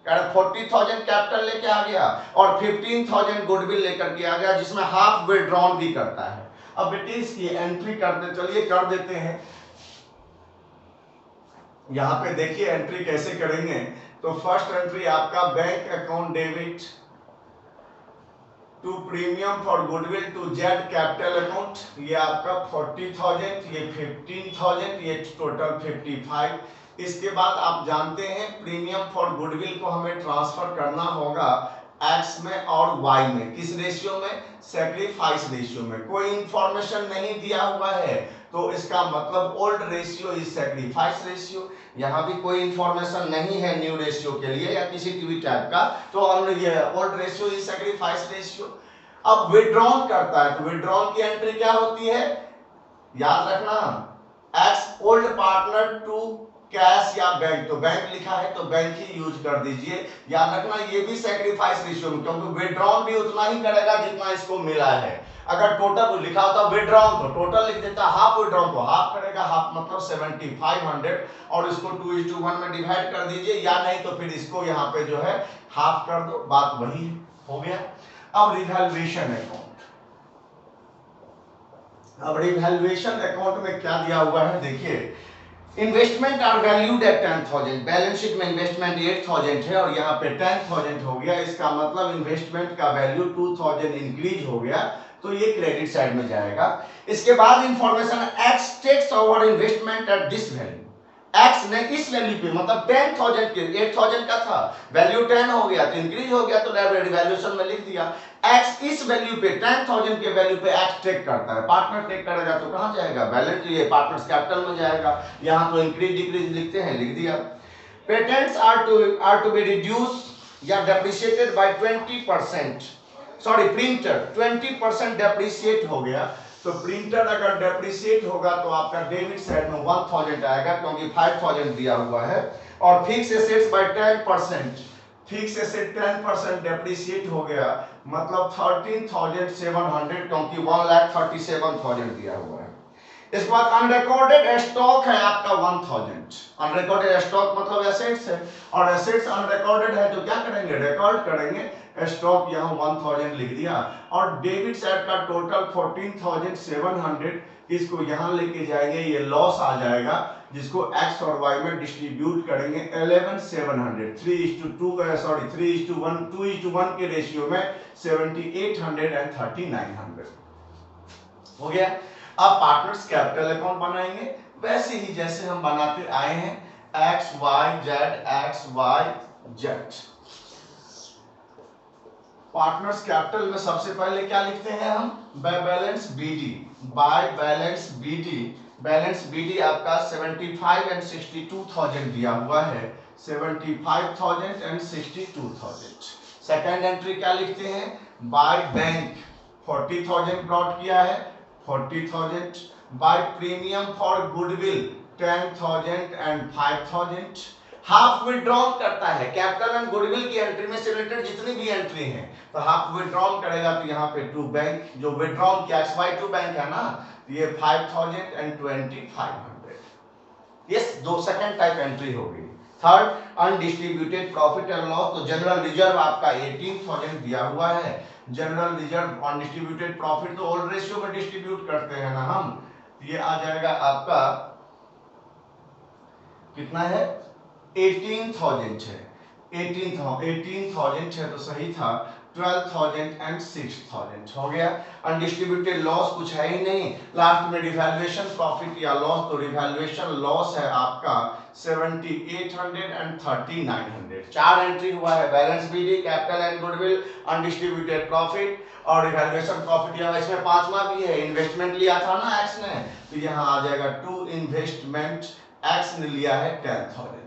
40,000 capital लेके आ गया और 15,000 गुडविल लेकर के आ गया जिसमें हाफ विड्रॉन भी करता है। अब बेटे इसकी एंट्री करते चलिए कर देते हैं। यहां पे देखिए एंट्री कैसे करेंगे। तो फर्स्ट एंट्री आपका bank account debit to premium for goodwill to Z capital account, ये आपका 40,000, ये 15,000, ये टोटल 55। इसके बाद आप जानते हैं प्रीमियम फॉर गुडविल को हमें ट्रांसफर करना होगा एक्स में और वाई में, किस रेशियो में, सैक्रिफाइस रेशियो में। कोई इंफॉर्मेशन नहीं दिया हुआ है तो इसका मतलब old ratio is sacrifice ratio. यहाँ भी कोई इंफॉर्मेशन नहीं है न्यू रेशियो के लिए या किसी भी टाइप का, तो हम ये old ratio is sacrifice ratio. अब विड्रॉन करता है तो विड्रॉन की एंट्री क्या होती है, याद रखना, X old partner to cash या बैंक, तो बैंक लिखा है तो बैंक ही यूज कर दीजिए। याद रखना ये भी सैक्रिफाइस रेशियो में, क्योंकि विड्रॉन भी उतना ही करेगा जितना इसको मिला है। अगर टोटल लिखा होता विड्रॉन तो टोटल लिख देता, हाफ विड्रॉन तो हाफ करेगा, हाफ मतलब 7500 और इसको 2:1 में डिवाइड कर दीजिए, या नहीं तो फिर इसको यहाँ पे जो है हाफ कर दो, बात वही हो गया। अब रिवैल्यूएशन अकाउंट, अब रिवैल्यूएशन अकाउंट में क्या दिया हुआ है देखिए, investment are valued at 10,000, balance sheet में इन्वेस्टमेंट 8,000 है और यहाँ पे 10,000 हो गया, इसका मतलब इन्वेस्टमेंट का वैल्यू 2,000 इंक्रीज हो गया, तो ये क्रेडिट साइड में जाएगा। इसके बाद information, X takes over investment at this value, X ने इस वैल्यू पे मतलब 10,000 के 8,000 का था, वैल्यू 10 हो गया तो इंक्रीज हो गया, तो रिवैल्यूएशन में लिख दिया एक्स इस वैल्यू पे 10,000 के वैल्यू पे एक्स टेक करता है, पार्टनर टेक करेगा तो कहां जाएगा, बैलेंस ये पार्टनर्स कैपिटल में जाएगा। यहां तो इंक्रीज डिक्रीज लिखते हैं, लिख दिया। Patents are to be reduce या depreciated by 20%, sorry printer 20% depreciate हो गया, तो प्रिंटर अगर डेप्रिशिएट होगा तो आपका डेबिट साइड में 1000 आएगा क्योंकि 5000 दिया हुआ है। और fix assets bye 10%, fix asset 10% depreciate हो गया, मतलब 13,700 क्योंकि 1,37,000 दिया हुआ है। इसके बाद अनरिकॉर्डेड स्टॉक है आपका 1000, अनरिकॉर्डेड स्टॉक मतलब एसेट्स है और एसेट्स अनरिकॉर्डेड है तो क्या करेंगे, रिकॉर्ड करेंगे, स्टॉक यहाँ 1000 लिख दिया। और डेबिट साइड का टोटल 14,700, इसको यहाँ लेके जाएंगे, ये लॉस आ जाएगा जिसको एक्स और वाई में डिस्ट्रीब्यूट करेंगे 11,700, 3:2 सॉरी 3:1 2:1 के रेशियो में 7,800 एंड 3,900 हो गया। अब पार्टनर्स कैपिटल अकाउंट बनाएंगे वैसे ही जैसे हम बनाते आए हैं, X Y Z. Partners capital में सबसे पहले क्या लिखते हैं हम, by balance BD, by balance BD, balance BD आपका 75 एंड 62,000 दिया हुआ है, 75,000 एंड 62,000। सेकेंड एंट्री क्या लिखते हैं, बाय बैंक 40,000 ब्रॉट किया है, 40,000, by premium for goodwill 10,000 and 5,000। Half withdrawn करता है, कैपिटल एंड गुडविल की एंट्री में से रिलेटेड जितनी भी एंट्री है तो हाफ विड्रॉन करेगा, तो यहाँ पे टू बैंक जो विड्रॉन किया XY2 बैंक है ना, ये 5,000 एंड 2,500, ये दो सेकंड टाइप एंट्री होगी। Third undistributed profit and loss, तो जनरल रिजर्व आपका 18,000 दिया हुआ है, जनरल रिजर्व अनडिस्ट्रीब्यूटेड प्रॉफिट तो ओल्ड रेशियो में डिस्ट्रीब्यूट करते हैं ना हम, ये आ जाएगा आपका कितना है 18,000 है, 18,000 है तो सही था, 12,000 एंड 6,000 हो गया। अनडिस्ट्रीब्यूटेड लॉस कुछ है ही नहीं। लास्ट में रिवैल्यूएशन प्रॉफिट या लॉस, तो रिवैल्यूएशन लॉस है आपका 7,800 एंड 3,900। 4 एंट्री हुआ है, balance BD, capital and goodwill, undistributed profit और रिवैल्यूएशन प्रॉफिट। या इसमें पांचवा भी है, इन्वेस्टमेंट लिया था ना एक्स ने, तो यहाँ आ जाएगा टू इन्वेस्टमेंट, एक्स ने लिया है 10,000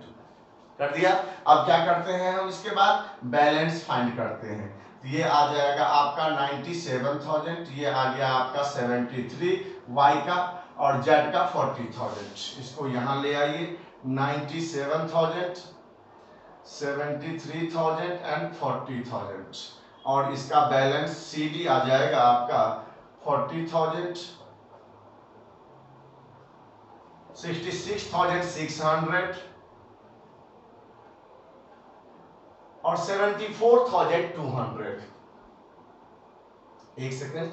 कर दिया। अब क्या करते हैं हम, इसके बाद बैलेंस फाइंड करते हैं। तो ये आ जाएगा आपका 97,000, ये आ गया आपका 73 वाई का और जेड का 40,000। इसको यहाँ ले आइए, 97,000, 73,000 एंड 40,000 और इसका बैलेंस सीडी आ जाएगा आपका 40,000, 66,600 और 74,200। एक सेकेंड,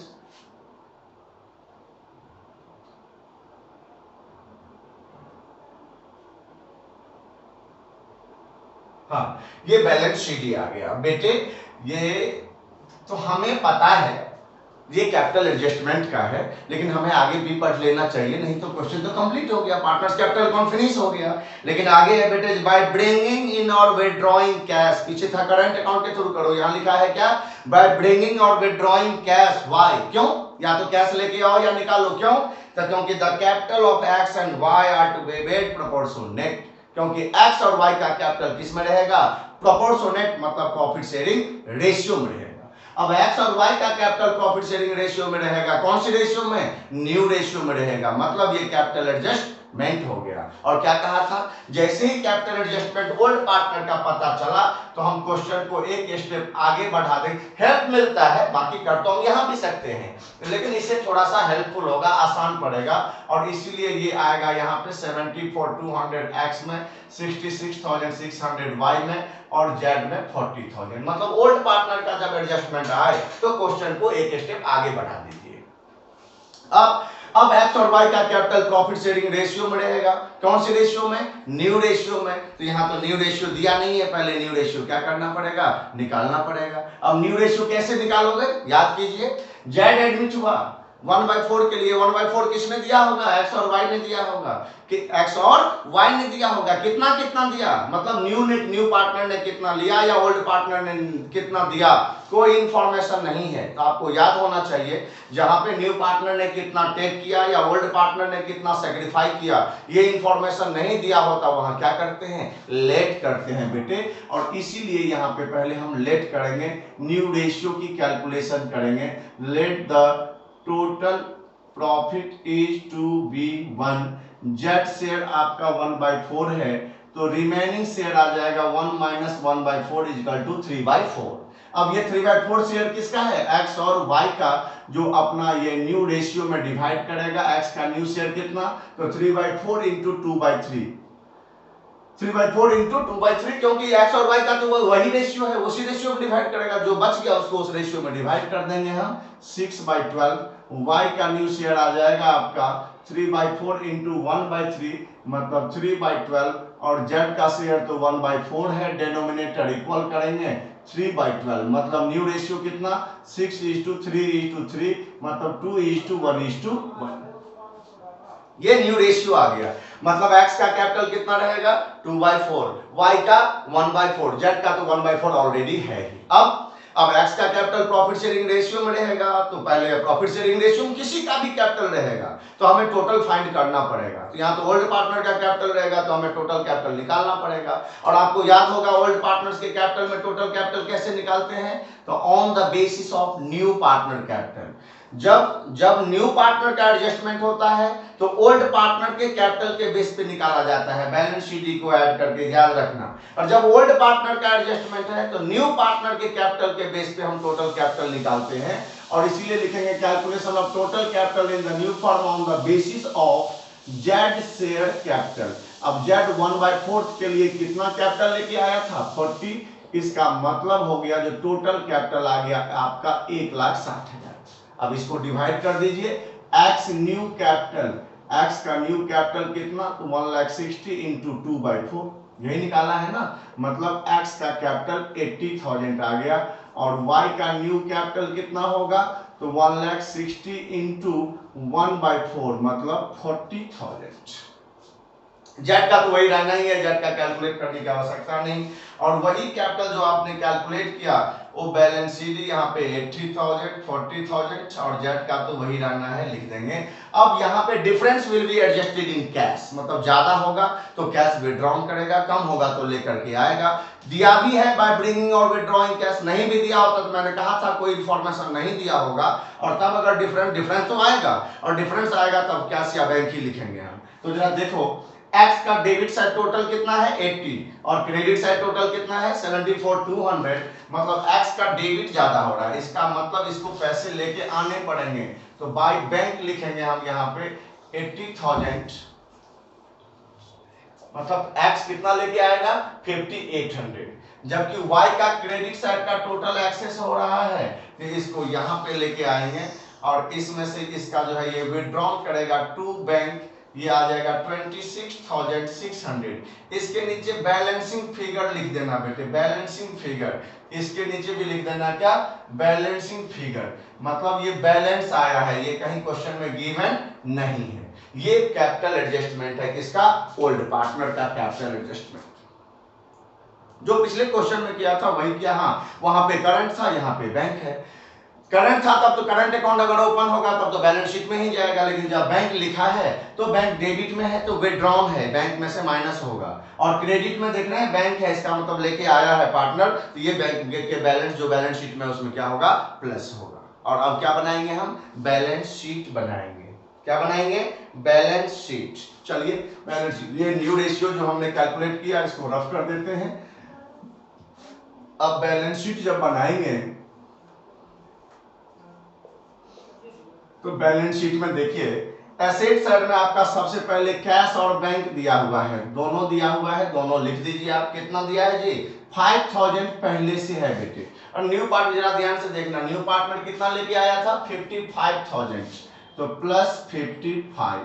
हाँ ये बैलेंस शीट आ गया बेटे। ये तो हमें पता है ये कैपिटल एडजस्टमेंट का है, लेकिन हमें आगे भी पढ़ लेना चाहिए, नहीं तो क्वेश्चन तो कंप्लीट हो गया, पार्टनर्स कैपिटल कौन फिनिश हो गया। लेकिन आगे है बेटे, बाय ब्रिंगिंग इन और विथड्रॉइंग कैश, पीछे था करंट अकाउंट के थ्रू करो, यहाँ लिखा है क्या, बाय ब्रिंगिंग और विथड्रॉइंग कैश। व्हाई, क्यों, या तो कैश लेके आओ या निकालो, क्यों, तो क्योंकि the capital of X and Y are to be made proportionate, क्योंकि एक्स और वाई का कैपिटल किस में रहेगा, प्रोपोर्शनेट, मतलब प्रॉफिट शेयरिंग रेशियो में रहेगा। अब एक्स और वाई का कैपिटल प्रॉफिट शेयरिंग रेशियो में रहेगा, कौन सी रेशियो में, न्यू रेशियो में रहेगा, मतलब ये कैपिटल एडजस्टमेंट हो गया। और क्या कहा था, जैसे ही कैपिटल एडजस्टमेंट ओल्ड पार्टनर का पता चला तो हम क्वेश्चन को एक स्टेप आगे बढ़ा दें, हेल्प मिलता है, बाकी कर तो हम यहाँ भी सकते हैं, लेकिन इससे थोड़ा सा हेल्पफुल होगा, आसान पड़ेगा, और इसीलिए ये आएगा यहाँ पे 74,200 एक्स में, 66,600 वाई में और जेड में 40,000। मतलब ओल्ड पार्टनर का जब एडजस्टमेंट आए तो क्वेश्चन को एक स्टेप आगे बढ़ा दीजिए। अब एक्स और वाई का कैपिटल प्रॉफिट शेयरिंग रेशियो में रहेगा, कौन सी रेशियो में, न्यू रेशियो में। तो यहाँ तो न्यू रेशियो दिया नहीं है, पहले न्यू रेशियो क्या करना पड़ेगा, निकालना पड़ेगा। अब न्यू रेशियो कैसे निकालोगे, याद कीजिए, जेड एडमिट हुआ 1/4 के लिए, 1/4 किसने दिया होगा, एक्स और वाई ने दिया होगा, कि एक्स और वाई ने दिया होगा, कितना कितना दिया, मतलब न्यू पार्टनर ने कितना लिया या ओल्ड पार्टनर ने कितना दिया, कोई इंफॉर्मेशन नहीं है। तो आपको याद होना चाहिए, जहां पे न्यू पार्टनर ने कितना टेक किया या ओल्ड पार्टनर ने कितना सेक्रीफाई किया, ये इंफॉर्मेशन नहीं दिया होता, वहां क्या करते हैं, लेट करते हैं बेटे। और इसीलिए यहाँ पे पहले हम लेट करेंगे, न्यू रेशियो की कैलकुलेशन करेंगे, let the total profit is to be 1, Z share आपका 1/4 है, तो रिमेनिंग शेयर आ जाएगा 1 - 1/4 इक्वल टू 3/4। अब ये 3/4 शेयर किसका है, एक्स और वाई का, जो अपना ये न्यू रेशियो में डिवाइड करेगा। एक्स का न्यू शेयर कितना, तो 3/4 इंटू 2/3, 3/4 इंटू 2/3, क्योंकि एक्स और वाई का तो वही रेशियो है, उसी रेशियो में डिवाइड करेगा, जो बच गया उसको उस रेशियो में डिवाइड कर देंगे हम। 6/12, वाई का न्यू शेयर आ जाएगा आपका 3/4 इंटू 1/3, मतलब 3/12, और जेड का शेयर तो 1/4 है, डिनोमिनेटर इक्वल करेंगे 3/12, मतलब न्यू रेशियो कितना, 6:3:3, मतलब 2:1:1। ये न्यू रेशियो आ गया, मतलब x का कैपिटल कितना रहेगा, 2/4, y का 1/4, z का तो 1/4 ऑलरेडी है ही। अब x का कैपिटल प्रॉफिट शेयरिंग रेशियो में रहेगा, तो पहले प्रॉफिट शेयरिंग रेशियो में किसी का भी कैपिटल रहेगा तो हमें टोटल फाइंड करना पड़ेगा। तो यहाँ तो ओल्ड पार्टनर का कैपिटल रहेगा तो हमें टोटल कैपिटल निकालना पड़ेगा। और आपको याद होगा ओल्ड पार्टनर्स के कैपिटल में टोटल कैपिटल कैसे निकालते हैं, तो on the basis of new partner capital. जब न्यू पार्टनर का एडजस्टमेंट होता है तो ओल्ड पार्टनर के कैपिटल के बेस पे निकाला जाता है, बैलेंस शीट को ऐड करके, याद रखना। और जब ओल्ड पार्टनर का एडजस्टमेंट है तो न्यू पार्टनर के कैपिटल के बेस पे हम टोटल कैपिटल निकालते हैं, और इसीलिए लिखेंगे calculation of total capital in the new form on the basis of Z share capital. अब जेड 1/4 के लिए कितना कैपिटल लेके आया था, 40, इसका मतलब हो गया जो टोटल कैपिटल आ गया आपका 1,60,000। अब इसको डिवाइड कर दीजिए, एक्स न्यू कैपिटल, एक्स का न्यू कैपिटल कितना, तो 1,60,000 इंटू 2/4, यही निकाला है ना, मतलब x का कैपिटल 80,000 आ गया और y का न्यू कैपिटल कितना होगा, तो 1,60,000 इंटू 1/4 मतलब 40,000। जेड का तो वही रहना ही है, जेड का कैलकुलेट करने की आवश्यकता नहीं। और वही कैपिटल जो आपने कैलकुलेट किया वो बैलेंस शीट यहाँ पे 80,000 40,000 और जेड का तो वही रहना है, लिख देंगे। अब यहाँ पे difference will be adjusted in cash, मतलब ज्यादा होगा तो कैश विड्रॉन करेगा, कम होगा तो लेकर के आएगा। दिया भी है बाय ब्रिंगिंग और विड्रॉइंग कैश, नहीं भी दिया होता तो मैंने कहा था कोई इंफॉर्मेशन नहीं दिया होगा, और तब अगर डिफरेंस तो आएगा, और डिफरेंस आएगा तब कैश या बैंक ही लिखेंगे हम। तो जरा देखो एक्स का डेबिट साइड टोटल कितना है 80 और क्रेडिट साइड टोटल कितना है 74,200, मतलब एक्स का डेबिट ज्यादा हो रहा है, इसका मतलब इसको पैसे लेके आने पड़ेंगे, तो बाय बैंक लिखेंगे हम यहाँ पे 80,000, मतलब एक्स कितना लेके आएगा 5800, जबकि वाई का क्रेडिट साइड का टोटल एक्सेस हो रहा है, तो इसको यहाँ पे लेके आएंगे और इसमें से इसका जो है ये विड्रॉल करेगा टू बैंक, ये आ जाएगा 26,600। इसके नीचे बैलेंसिंग फिगर लिख देना बेटे, बैलेंसिंग फिगर, इसके नीचे भी लिख देना क्या, बैलेंसिंग फिगर, मतलब ये बैलेंस आया है, ये कहीं क्वेश्चन में गिवन नहीं है। ये कैपिटल एडजस्टमेंट है, किसका, ओल्ड पार्टनर का कैपिटल एडजस्टमेंट, जो पिछले क्वेश्चन में किया था वही किया। हाँ, वहां पे करंट था, यहाँ पे बैंक है। करंट था तब तो करंट अकाउंट अगर ओपन होगा तब तो बैलेंस शीट में ही जाएगा, लेकिन जब बैंक लिखा है तो बैंक डेबिट में है तो विड्रॉन है, बैंक में से माइनस होगा, और क्रेडिट में देख रहे हैं बैंक है, इसका मतलब लेके आया है पार्टनर, तो ये बैंक के बैलेंस जो बैलेंस शीट में उसमें क्या होगा, प्लस होगा। और अब क्या बनाएंगे हम, बैलेंस शीट बनाएंगे, क्या बनाएंगे, बैलेंस शीट। चलिए बैलेंस शीट, ये न्यू रेशियो जो हमने कैलकुलेट किया इसको रफ कर देते हैं। अब बैलेंस शीट जब बनाएंगे तो बैलेंस शीट में देखिए एसेट साइड में आपका सबसे पहले कैश और बैंक दिया हुआ है, दोनों दिया हुआ है, दोनों लिख दीजिए आप। कितना दिया है जी, 5,000 पहले से है बेटे। और न्यू पार्टनर जरा ध्यान से देखना, न्यू पार्टनर कितना लेके आया था 55,000, तो प्लस 55,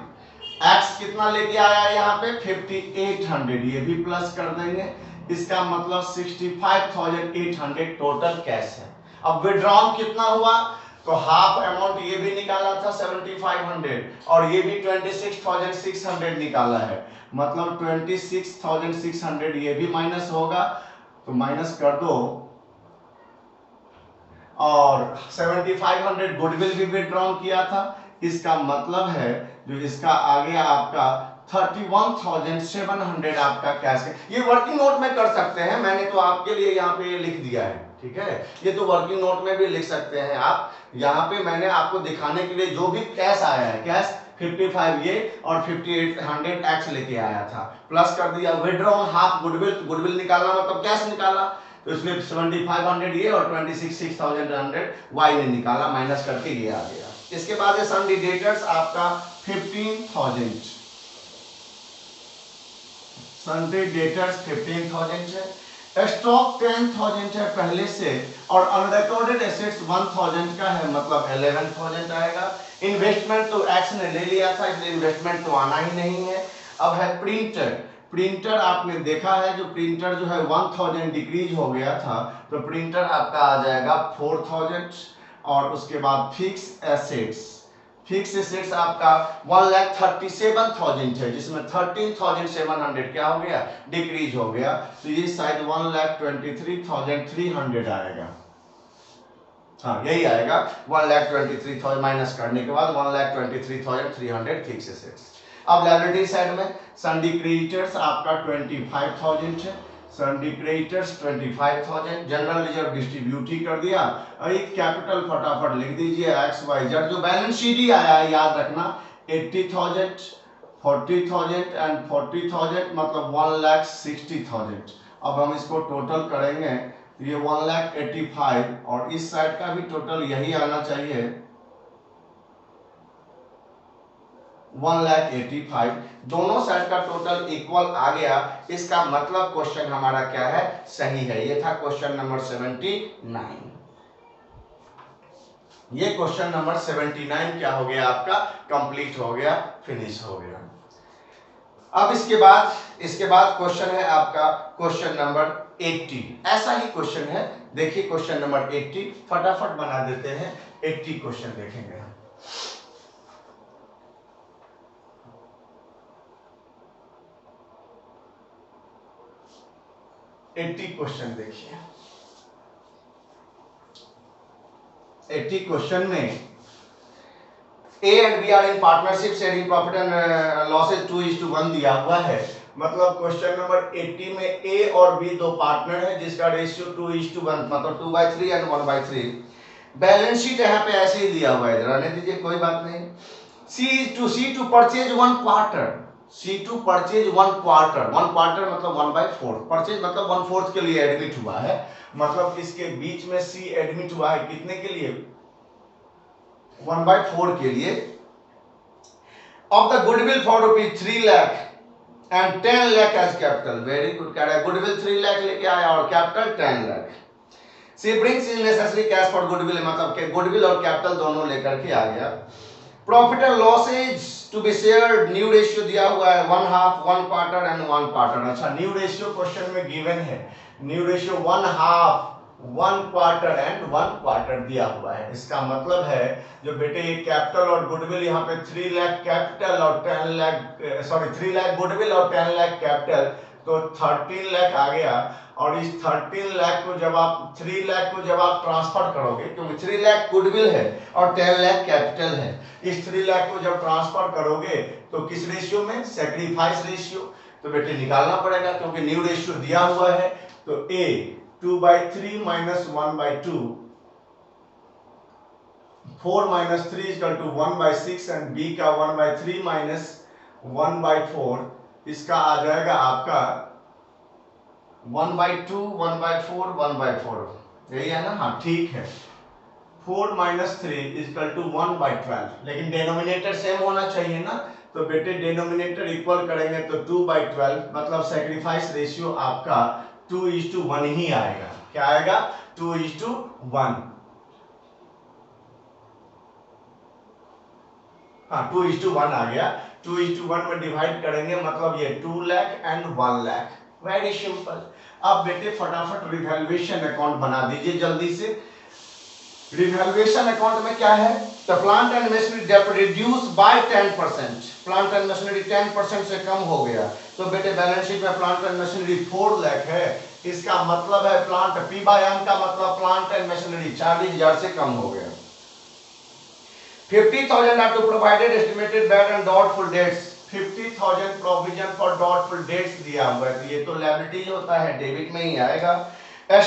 एक्स कितना लेके आया यहाँ पे 5800, ये भी प्लस कर देंगे, इसका मतलब 65,800 टोटल कैश है। अब विड्रॉल कितना हुआ, तो हाफ अमाउंट ये भी निकाला था 7500 और ये भी 26,600 निकाला है, मतलब 26,600 ये भी माइनस होगा, तो माइनस कर दो, और 7500 गुडविल भी विड्रॉन किया था, इसका मतलब है जो इसका आ गया आपका 31,700 आपका कैश है। ये वर्किंग नोट में कर सकते हैं, मैंने तो आपके लिए यहाँ पे लिख दिया है, ठीक है, ये तो वर्किंग नोट में भी लिख सकते हैं आप। यहाँ पे मैंने आपको दिखाने के लिए जो भी कैश आया है, कैश 55 ये और 5800 एक्स लेके आया था, प्लस कर दिया, विड्रॉन हाफ गुडविल, गुडविल निकालना मतलब कैश निकाला, तो इसमें 7500 ये और 26,600 वाई ने निकाला, माइनस करके ये आ गया। इसके बाद है सन्डी डेटर्स आपका 15,000, सन्डी डेटर्स 15,000 है, स्टॉक 10,000 है पहले से, और अनरिकॉर्डेड एसेट्स 1,000 का है, मतलब 11,000 आएगा। इन्वेस्टमेंट तो एक्स ने ले लिया था इसलिए इन्वेस्टमेंट तो आना ही नहीं है। अब है प्रिंटर, प्रिंटर आपने देखा है जो प्रिंटर जो है 1,000 डिक्रीज हो गया था, तो प्रिंटर आपका आ जाएगा 4,000, और उसके बाद फिक्स एसेट्स, फिक्स एसेट्स आपका 1,37,000 है, जिसमें 13,700 क्या हो गया, डिक्रीज हो गया, तो ये शायद 1,23,300 आएगा। हाँ यही आएगा 1,23,000 माइनस करने के बाद 1,23,300 फिक्स एसेट्स। अब लायबिलिटी साइड में सन्डी क्रेडिटर्स आपका 25,000 है, sundry creditors 25,000, general reserve distribute ही कर दिया, और एक कैपिटल फटाफट लिख दीजिए एक्स वाई जेड, जो बैलेंस शीट ही आया है याद रखना 80,000 40,000 एंड 40,000 मतलब 1,60,000। अब हम इसको टोटल करेंगे, ये 1,85,000 और इस साइड का भी टोटल यही आना चाहिए 1,85,000, दोनों साइड का टोटल इक्वल आ गया, इसका मतलब क्वेश्चन हमारा क्या है, सही है। ये था क्वेश्चन नंबर 79, ये क्वेश्चन नंबर 79 क्या हो गया आपका, कंप्लीट हो गया, फिनिश हो गया। अब इसके बाद क्वेश्चन है आपका क्वेश्चन नंबर 80। ऐसा ही क्वेश्चन है, देखिए क्वेश्चन नंबर 80 फटाफट बना देते हैं। 80 क्वेश्चन देखेंगे हम। 80 क्वेश्चन देखिए। 80 क्वेश्चन में A and B are in partnership sharing profit and losses 2:1 दिया हुआ है। मतलब क्वेश्चन नंबर 80 में A और B दो पार्टनर है जिसका रेशियो 2:1 मतलब 2/3 एंड 1/3। बैलेंस शीट यहाँ पे ऐसे ही दिया हुआ है, रहने दीजिए कोई बात नहीं। C to purchase 1 quarter, C to purchase 1 quarter, 1 quarter मतलब 1/4, परचेज मतलब 1/4 के लिए एडमिट हुआ है। मतलब इसके बीच में C एडमिट हुआ है कितने के लिए? 1/4 के लिए। Of the goodwill for ₹3 lakh and 10 lakh as capital. Very good, कह रहा है गुडविल 3 लाख लेके आया और capital 10 lakh. C brings in necessary cash for goodwill, मतलब के गुडविल और कैपिटल दोनों लेकर के आ गया। Profit and losses to be shared, new ratio दिया हुआ है 1/2, 1 क्वार्टर एंड 1 क्वार्टर। अच्छा, न्यू रेशियो क्वेश्चन में गिवन है, new ratio 1/2, 1 quarter and 1 quarter दिया हुआ है। इसका मतलब है जो बेटे ये कैपिटल और गुडविल, यहाँ पे 3 लाख कैपिटल और 10 लाख सॉरी 3 लाख गुडविल और 10 लाख कैपिटल, तो 13 लाख आ गया। और इस 13 लाख को जब आप 3 लाख को जब आप ट्रांसफर करोगे, क्योंकि 3 लाख गुडविल है और 10 लाख कैपिटल है, इस 3 लाख को जब ट्रांसफर करोगे तो किस रेशियो में? Sacrifice ratio. तो बेटे निकालना पड़ेगा क्योंकि न्यू रेशियो दिया हुआ है। तो A 2/3 minus 1/2, 4 minus 3 is equal to 1/6 and B का 1/3 minus 1/4, इसका आ जाएगा आपका 1/2, 1/4, 1/4, यही है ना? हाँ ठीक है। 4 minus 3 is equal to 1/12, लेकिन डिनोमिनेटर सेम होना चाहिए ना, तो बेटे डिनोमिनेटर इक्वल करेंगे तो 2/12, मतलब सैक्रिफाइस रेशियो आपका 2:1 ही आएगा। क्या आएगा? 2:1। हाँ 2:1 आ गया। 2:1 में डिवाइड करेंगे मतलब ये 2 lakh and 1 lakh. Very simple. अब बेटे फटाफट रिवैल्यूएशन अकाउंट बना दीजिए जल्दी से। रिवैल्यूएशन अकाउंट में क्या है? The plant and machinery debt reduce by 10%। Plant and machinery 10% से कम हो गया, तो बेटे बैलेंस शीट में प्लांट एंड मशीनरी 4 लाख है। इसका मतलब है प्लांट P/M का मतलब प्लांट एंड मशीनरी 40,000 से कम हो गया। 50,000 are to provided estimated bad and doubtful debts। 50,000 provision for doubtful debts दिया हुआ है, तो ये तो लायबिलिटी होता है, डेबिट में ही आएगा।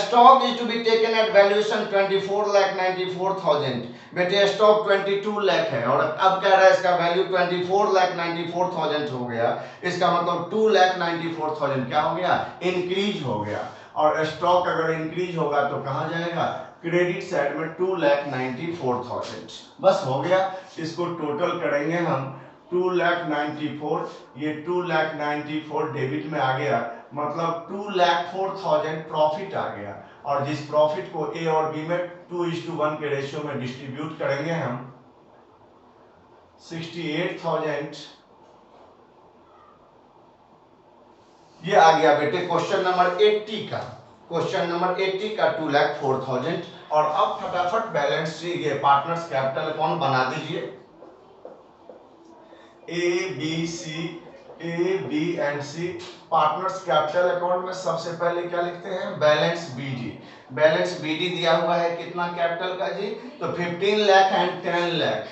Stock is to be taken at valuation 24,94,000। बेटे स्टॉक 22 लाख है और अब कह रहा है इसका वैल्यू 24,94,000 हो गया। इसका मतलब 2,94,000 क्या हो गया? इंक्रीज हो गया। और स्टॉक अगर इंक्रीज होगा तो कहां जाएगा? क्रेडिट साइड में 2,94,000। बस हो गया। इसको टोटल करेंगे हम 2,94,000, ये 2,94,000 डेबिट में आ गया, मतलब 2,04,000 प्रॉफिट आ गया। और जिस प्रॉफिट को ए और बी में 2:1 के रेशियो में डिस्ट्रीब्यूट करेंगे हम 68,000, ये आ गया बेटे क्वेश्चन नंबर 80 का। क्वेश्चन नंबर 80 का 2,04,000। और अब फटाफट बैलेंस शीट ये पार्टनर्स कैपिटल अकाउंट बना दीजिए। A B and C partners capital account में सबसे पहले क्या लिखते हैं? Balance BD. बैलेंस बीडी दिया हुआ है कितना कैपिटल का जी? तो 15 लाख एंड 10 लाख।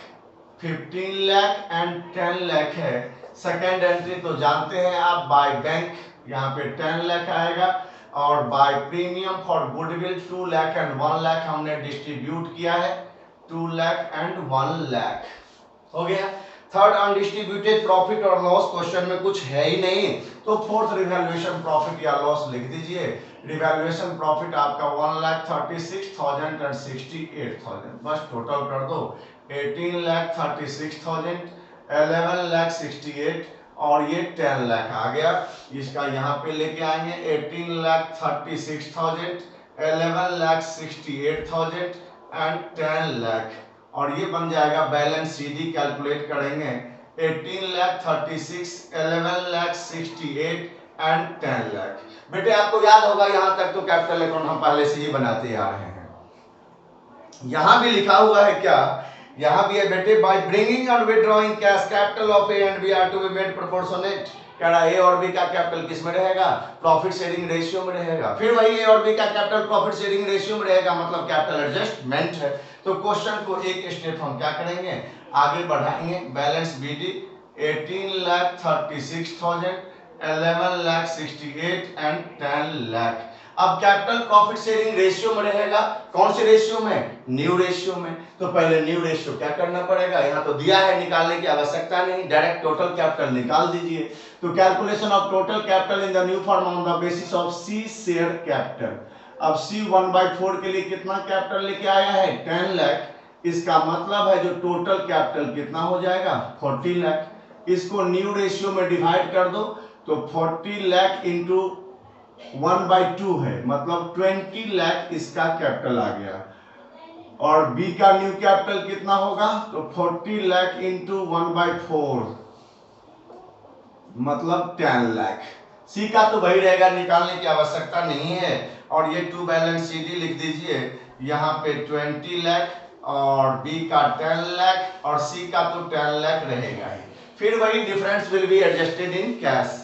15 लाख एंड 10 लाख है। सेकेंड एंट्री तो जानते हैं आप, बाय बैंक, यहाँ पे 10 लाख आएगा। और by premium for goodwill 2 lakh and 1 lakh हमने डिस्ट्रीब्यूट किया है, 2 लाख एंड 1 लाख हो गया। थर्ड अनडिस्ट्रीब्यूटेड प्रॉफिट और लॉस, क्वेश्चन में कुछ है ही नहीं, तो फोर्थ रिवैल्यूएशन प्रॉफिट या लॉस लिख दीजिए। रिवैल्यूएशन प्रॉफिट आपका 1,36,000 एंड 68,000, बस टोटल कर दो 18,36,000, 11,68,000 और ये 10 लाख आ गया। इसका यहाँ पे लेके आएंगे 18,36,000, 11,68,000 एंड 10 लाख, और ये बन जाएगा बैलेंस सीडी कैलकुलेट करेंगे 18 लाख 36, 11 लाख 68 एंड 10 लाख। बेटे आपको याद होगा यहां तक तो कैपिटल अकाउंट हम पहले से ही बनाते आ रहे हैं। यहां भी लिखा हुआ है क्या, यहां भी है बेटे, by bringing and withdrawing cash capital of A and B are to be made proportionate. कह रहा ए और बी का कैपिटल किस में रहेगा, प्रॉफिट शेयरिंग रेशियो में रहेगा। फिर वही ए और बी का कैपिटल प्रॉफिट शेयरिंग रेशियो में रहेगा, मतलब कैपिटल एडजस्टमेंट है। तो क्वेश्चन को एक स्टेप हम क्या करेंगे, आगे बढ़ाएंगे। Balance BD 18 lakh 36,000, 11 lakh 68 and 10 lakh. अब कैपिटल प्रॉफिट शेयरिंग रेशियो में रहेगा, कौन से रेशियो में, न्यू रेशियो में। तो पहले न्यू रेशियो क्या करना पड़ेगा, यहाँ तो दिया है, निकालने की आवश्यकता नहीं, डायरेक्ट टोटल कैपिटल निकाल दीजिए। तो calculation of total capital in the new form on the basis of C share capital. अब सी 1/4 के लिए कितना कैपिटल लेके आया है, 10 लाख। इसका मतलब है जो टोटल कैपिटल कितना हो जाएगा, 40 लाख। इसको न्यू रेशियो में डिवाइड कर दो तो 40 लाख इंटू 1/2 है, मतलब 20 लाख इसका कैपिटल आ गया। और बी का न्यू कैपिटल कितना होगा, तो 40 लाख इंटू 1/4 मतलब 10 लाख। सी का तो वही रहेगा, निकालने की आवश्यकता नहीं है। और ये टू बैलेंस सीडी लिख दीजिए, यहाँ पे 20 लाख और बी का 10 लाख और सी का तो 10 लाख रहेगा ही। फिर वही difference will be adjusted in cash.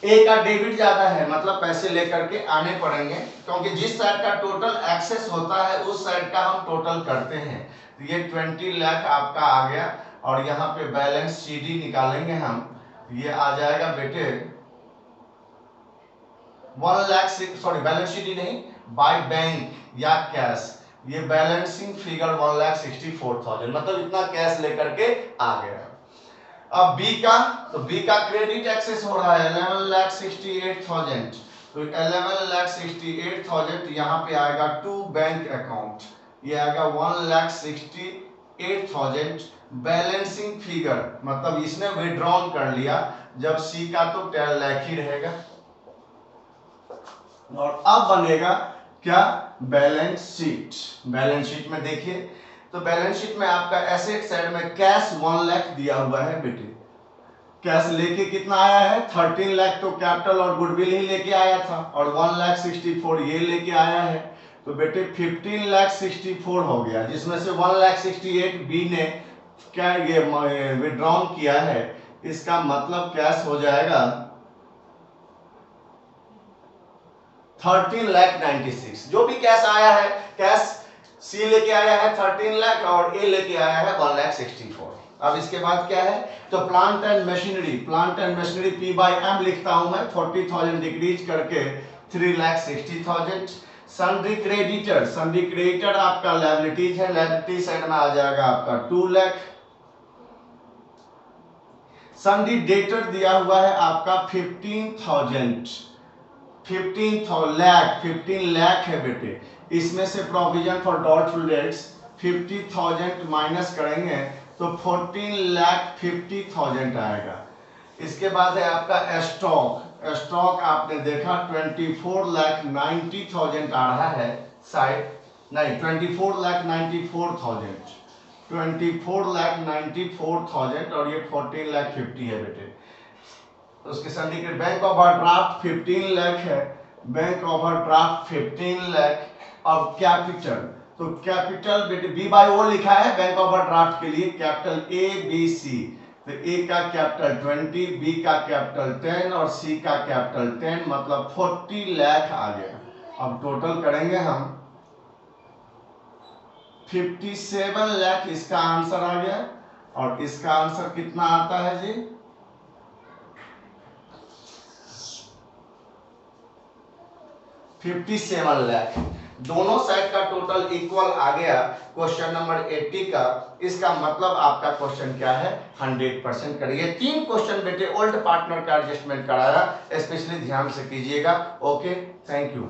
A का डेबिट ज्यादा है, मतलब पैसे लेकर के आने पड़ेंगे, क्योंकि जिस साइड का टोटल एक्सेस होता है उस साइड का हम टोटल करते हैं। तो ये 20 लाख आपका आ गया। और यहाँ पे बैलेंस सीडी निकालेंगे हम, ये आ जाएगा बेटे 1 लाख, सॉरी बैलेंस सीडी नहीं, बाय बैंक या कैश। ये बैलेंसिंग फिगर 1,64,000, मतलब इतना कैश लेकर के आ गया। अब बी का, तो बी का क्रेडिट एक्सेस हो रहा है 11,68,000, तो 11,68,000 यहाँ पे आएगा टू बैंक अकाउंट, ये आएगा 1,68,000 बैलेंसिंग फिगर, मतलब इसने विड्रॉन कर लिया। जब सी का तो 10 लाख ही रहेगा। और अब बनेगा क्या, बैलेंस शीट। बैलेंस शीट में देखिए, तो बैलेंस शीट में आपका एसेट साइड में कैश 1 लाख दिया हुआ है बेटे। कैश लेके कितना आया है, 13 लाख तो कैपिटल और गुडविल ही लेके आया था, और 1,64,000 ये लेके आया है। तो बेटे 15,64,000 हो गया, जिसमें से 1,68,000 बी ने क्या ये विड्रॉन किया है। इसका मतलब कैश हो जाएगा 13,96,000। जो भी कैश आया है, कैश सी लेके आया है 13 लाख और ए लेके आया है 1,64,000। अब इसके बाद क्या है, तो plant and machinery, plant and machinery P/M लिखता हूं मैं, 40,000 डिक्रीज करके 3,60,000। सन्ड्री क्रेडिटर, सन्ड्री क्रेडिटर आपका लायबिलिटीज है, लायबिलिटी साइड में आ जाएगा आपका 2 लाख। सन्ड्री डेटर दिया हुआ है आपका 15,000, 15 लाख है बेटे। इसमें से provision for doubtful debts 50,000 minus करेंगे तो 14,50,000 आएगा। इसके बाद है आपका स्टॉक, स्टॉक आपने देखा 24,90,000 आ रहा है साइड, नहीं 24,94,000, 24,94,000 और ये 14,50,000 है बेटे। उसके सिंडिकेट बैंक ओवरड्राफ्ट 15 लाख है, बैंक ओवरड्राफ्ट 15 लाख। अब कैपिटल, तो कैपिटल बेटे B/O लिखा है बैंक ओवरड्राफ्ट के लिए, कैपिटल ABC। तो ए का कैपिटल 20, बी का कैपिटल 10 और सी का कैपिटल 10, मतलब 40 लाख आ गया। अब टोटल करेंगे हम 57 लाख, इसका आंसर आ गया। और इसका आंसर कितना आता है जी, 57 लाख। दोनों साइड का टोटल इक्वल आ गया क्वेश्चन नंबर 80 का। इसका मतलब आपका क्वेश्चन क्या है, 100% करिए। 3 क्वेश्चन बेटे ओल्ड पार्टनर का एडजस्टमेंट कराया, स्पेशली ध्यान से कीजिएगा। Okay, thank you.